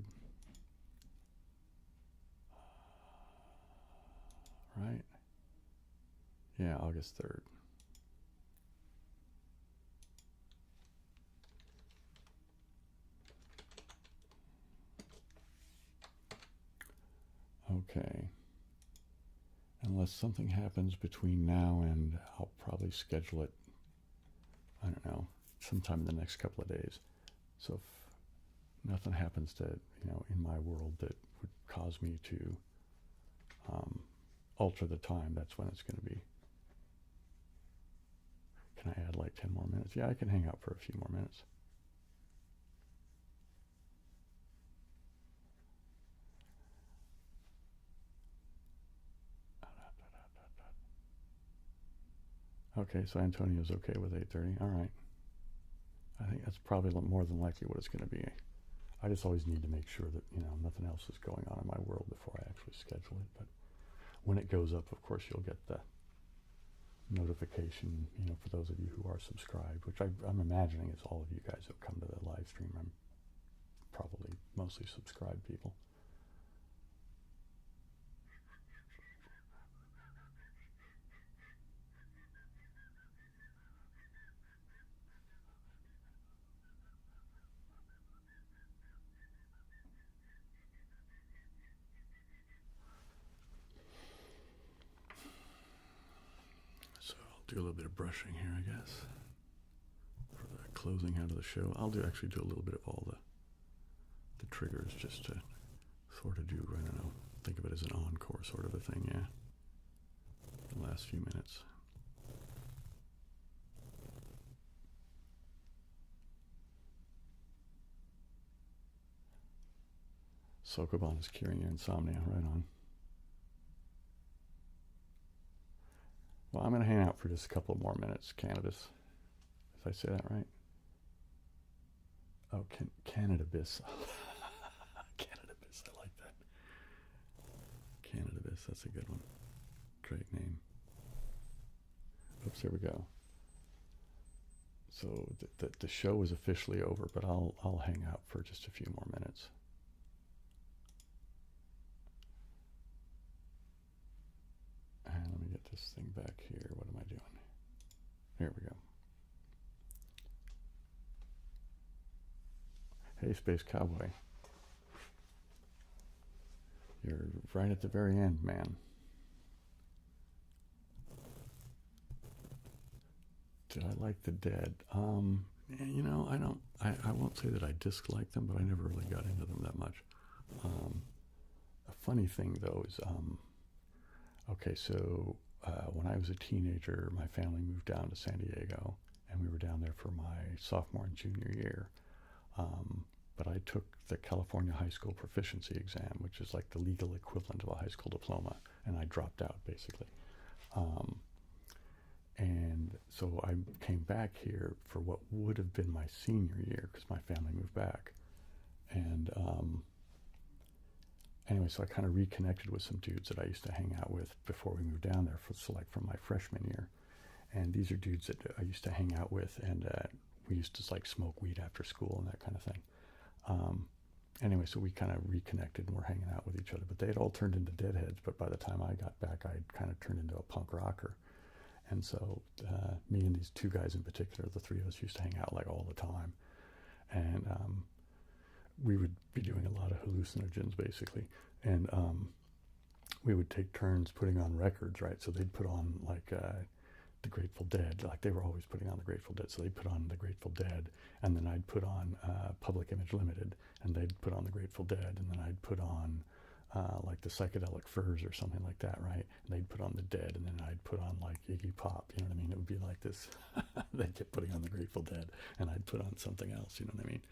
[SPEAKER 1] Right? Yeah, August 3rd. Okay. Unless something happens between now and I'll probably schedule it, I don't know, sometime in the next couple of days. So if nothing happens to, in my world that would cause me to alter the time, that's when it's going to be. Can I add like 10 more minutes? Yeah, I can hang out for a few more minutes. Okay, so Antonio's okay with 8:30. All right. I think that's probably more than likely what it's going to be. I just always need to make sure that, nothing else is going on in my world before I actually schedule it. But when it goes up, of course, you'll get the notification, for those of you who are subscribed, which I'm imagining is all of you guys who come to the live stream. I'm probably mostly subscribed people. Do a little bit of brushing here, I guess, for the closing out of the show. I'll actually do a little bit of all the triggers just to sort of do, I don't know, think of it as an encore sort of a thing, yeah. The last few minutes. Sokoban is curing your insomnia, right on. Well, I'm going to hang out for just a couple more minutes, Canada's. Did I say that right? Oh, Canadabis. Canadabis, I like that. Canadabis, that's a good one. Great name. Oops, there we go. So the show is officially over, but I'll hang out for just a few more minutes. And let me get this thing back here. What am I doing? Here we go. Hey, Space Cowboy. You're right at the very end, man. Did I like The Dead? I won't say that I dislike them, but I never really got into them that much. A funny thing, though, is... Okay, so when I was a teenager, my family moved down to San Diego, and we were down there for my sophomore and junior year. But I took the California High School Proficiency Exam, which is like the legal equivalent of a high school diploma, and I dropped out, basically. And so I came back here for what would have been my senior year because my family moved back. And anyway, so I kind of reconnected with some dudes that I used to hang out with before we moved down there, so like from my freshman year. And these are dudes that I used to hang out with, and we used to like smoke weed after school and that kind of thing. Anyway, so we kind of reconnected and we're hanging out with each other. But they had all turned into deadheads. But by the time I got back, I had kind of turned into a punk rocker. And so me and these two guys in particular, the three of us used to hang out like all the time. And we would be doing a lot of hallucinogens basically. And we would take turns putting on records, right? So they'd put on like the Grateful Dead, like they were always putting on the Grateful Dead. So they'd put on the Grateful Dead, and then I'd put on Public Image Limited, and they'd put on the Grateful Dead, and then I'd put on like the Psychedelic Furs or something like that, right? And they'd put on the Dead, and then I'd put on like Iggy Pop, you know what I mean? It would be like this. They'd keep putting on the Grateful Dead, and I'd put on something else, you know what I mean?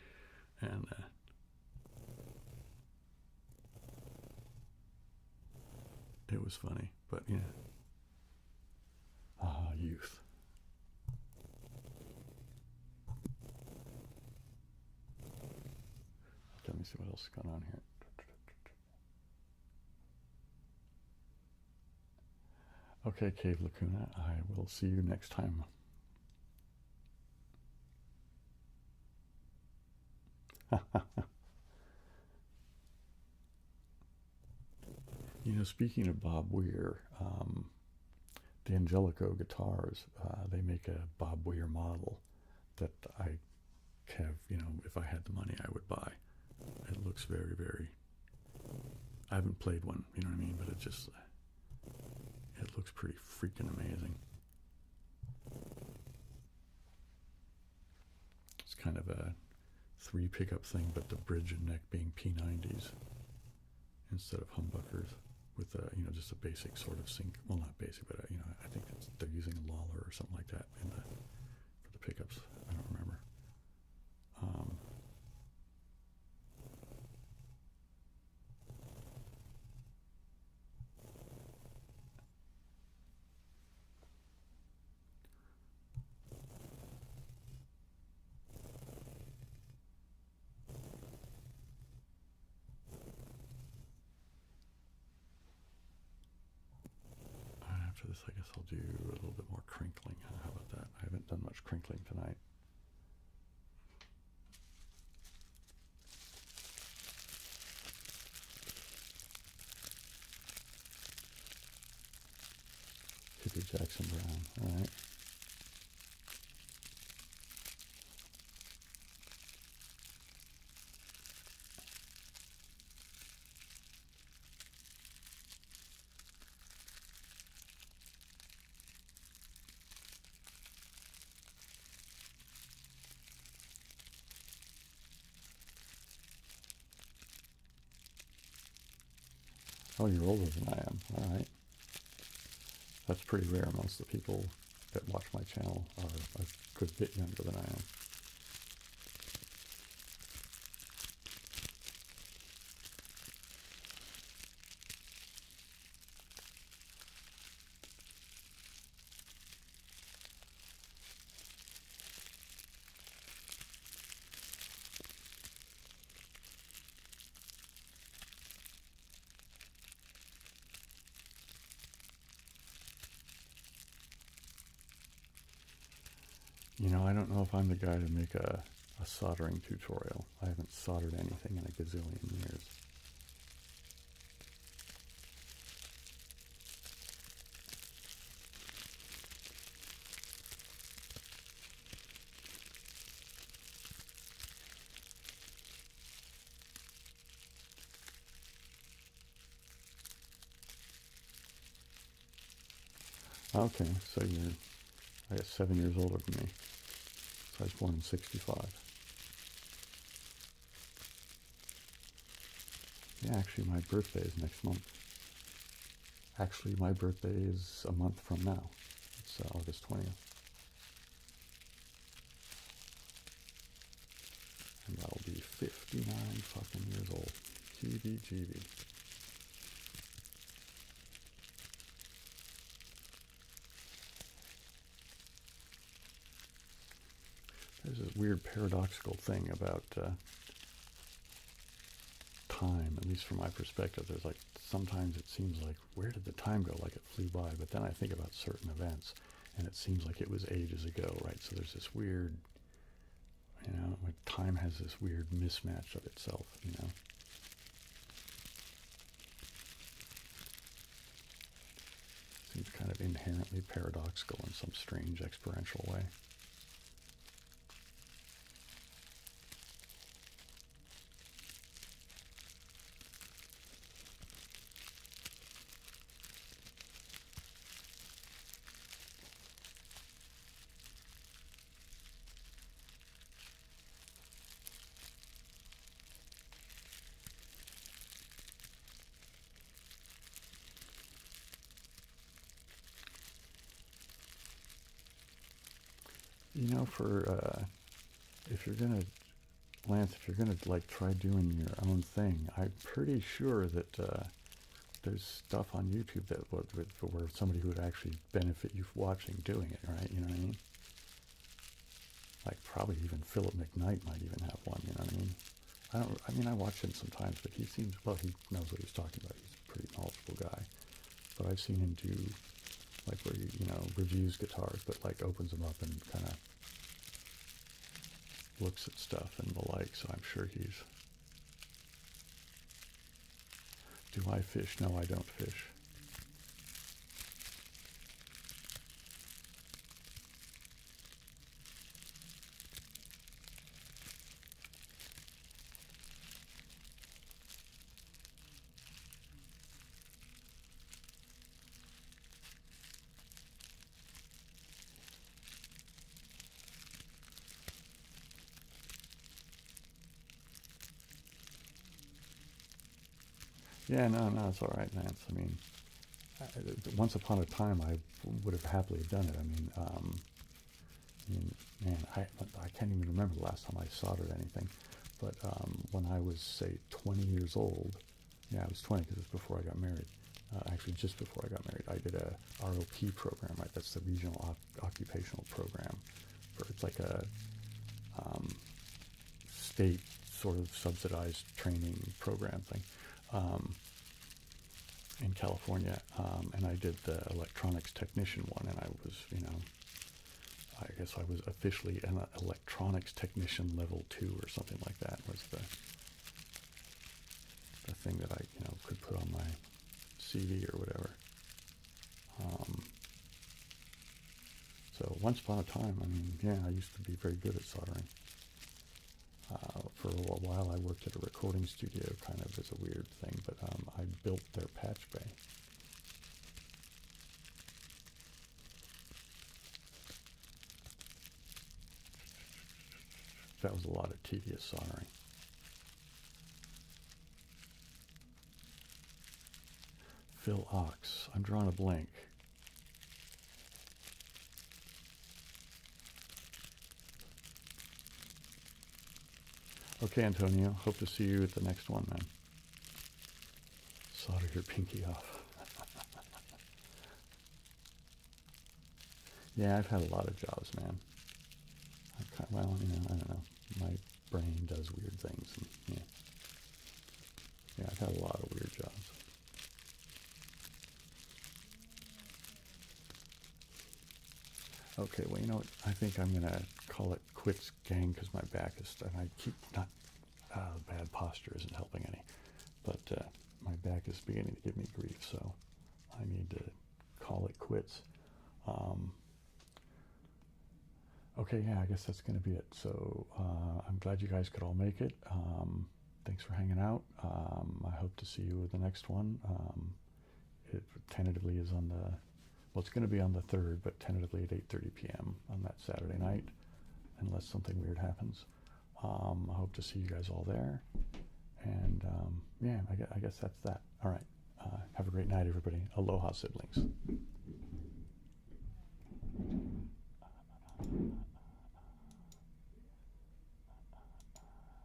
[SPEAKER 1] And it was funny, but yeah. Youth. Let me see what else is going on here. Okay, Cave Lacuna, I will see you next time. You know, speaking of Bob Weir, the Angelico guitars, they make a Bob Weir model that I have, you know, if I had the money, I would buy. It looks very, very, I haven't played one, you know what I mean, but it just, it looks pretty freaking amazing. It's kind of a 3 pickup thing, but the bridge and neck being P90s instead of humbuckers. With you know, just a basic sort of sync. Well, not basic, but you know, I think they're using a Lawler or something like that for the pickups. I don't remember. After this, I guess I'll do a little bit more crinkling. How about that? I haven't done much crinkling tonight. Hippie Jackson Brown. All right. Oh, you're older than I am. All right. That's pretty rare. Most of the people that watch my channel are a good bit younger than I am. You know, I don't know if I'm the guy to make a soldering tutorial. I haven't soldered anything in a gazillion years. Okay, so you're, I guess, 7 years older than me. So I was born in 65. Yeah, actually my birthday is next month. Actually, my birthday is a month from now. It's August 20th. And I'll be 59 fucking years old. GBGB. There's this weird paradoxical thing about time, at least from my perspective. There's like, sometimes it seems like, where did the time go? Like it flew by. But then I think about certain events, and it seems like it was ages ago, right? So there's this weird, like time has this weird mismatch of itself, Seems kind of inherently paradoxical in some strange experiential way. If you're gonna, Lance, if you're gonna like try doing your own thing, I'm pretty sure that there's stuff on YouTube that where somebody who would actually benefit you watching doing it, right? You know what I mean? Like probably even Philip McKnight might even have one. You know what I mean? I watch him sometimes, but he seems, well, he knows what he's talking about. He's a pretty knowledgeable guy. But I've seen him do like where he, reviews guitars, but like opens them up and kind of looks at stuff and the like. So I'm sure he's. Do I fish? No, I don't fish. Yeah, no, it's all right, Lance. I mean, once upon a time, I would have happily done it. Man, I can't even remember the last time I soldered anything. But when I was, say, 20 years old, I was 20 because it was before I got married. Actually, just before I got married, I did a ROP program, right? That's the Regional Occupational Program. It's like a state sort of subsidized training program thing. In California, and I did the electronics technician one, and I was, I guess I was officially an electronics technician level 2 or something like that was the thing that I, could put on my CV or whatever. So once upon a time, I used to be very good at soldering. For a while, I worked at a recording studio, kind of as a weird thing, but I built their patch bay. That was a lot of tedious soldering. Phil Ox, I'm drawing a blank. Okay, Antonio, hope to see you at the next one, man. Solder your pinky off. Yeah, I've had a lot of jobs, man. I don't know. My brain does weird things. And, yeah, I've had a lot of weird jobs. Okay, well, you know what? I think I'm going to call it quits, gang, because my back is, and I keep not, bad posture isn't helping any, but my back is beginning to give me grief, so I need to call it quits. Okay, yeah, I guess that's going to be it. So I'm glad you guys could all make it. Thanks for hanging out. I hope to see you at the next one. It tentatively is on the, well, it's going to be on the 3rd, but tentatively at 8:30 p.m. on that Saturday night, unless something weird happens. I hope to see you guys all there. And yeah, I guess that's that. All right. Have a great night, everybody. Aloha, siblings.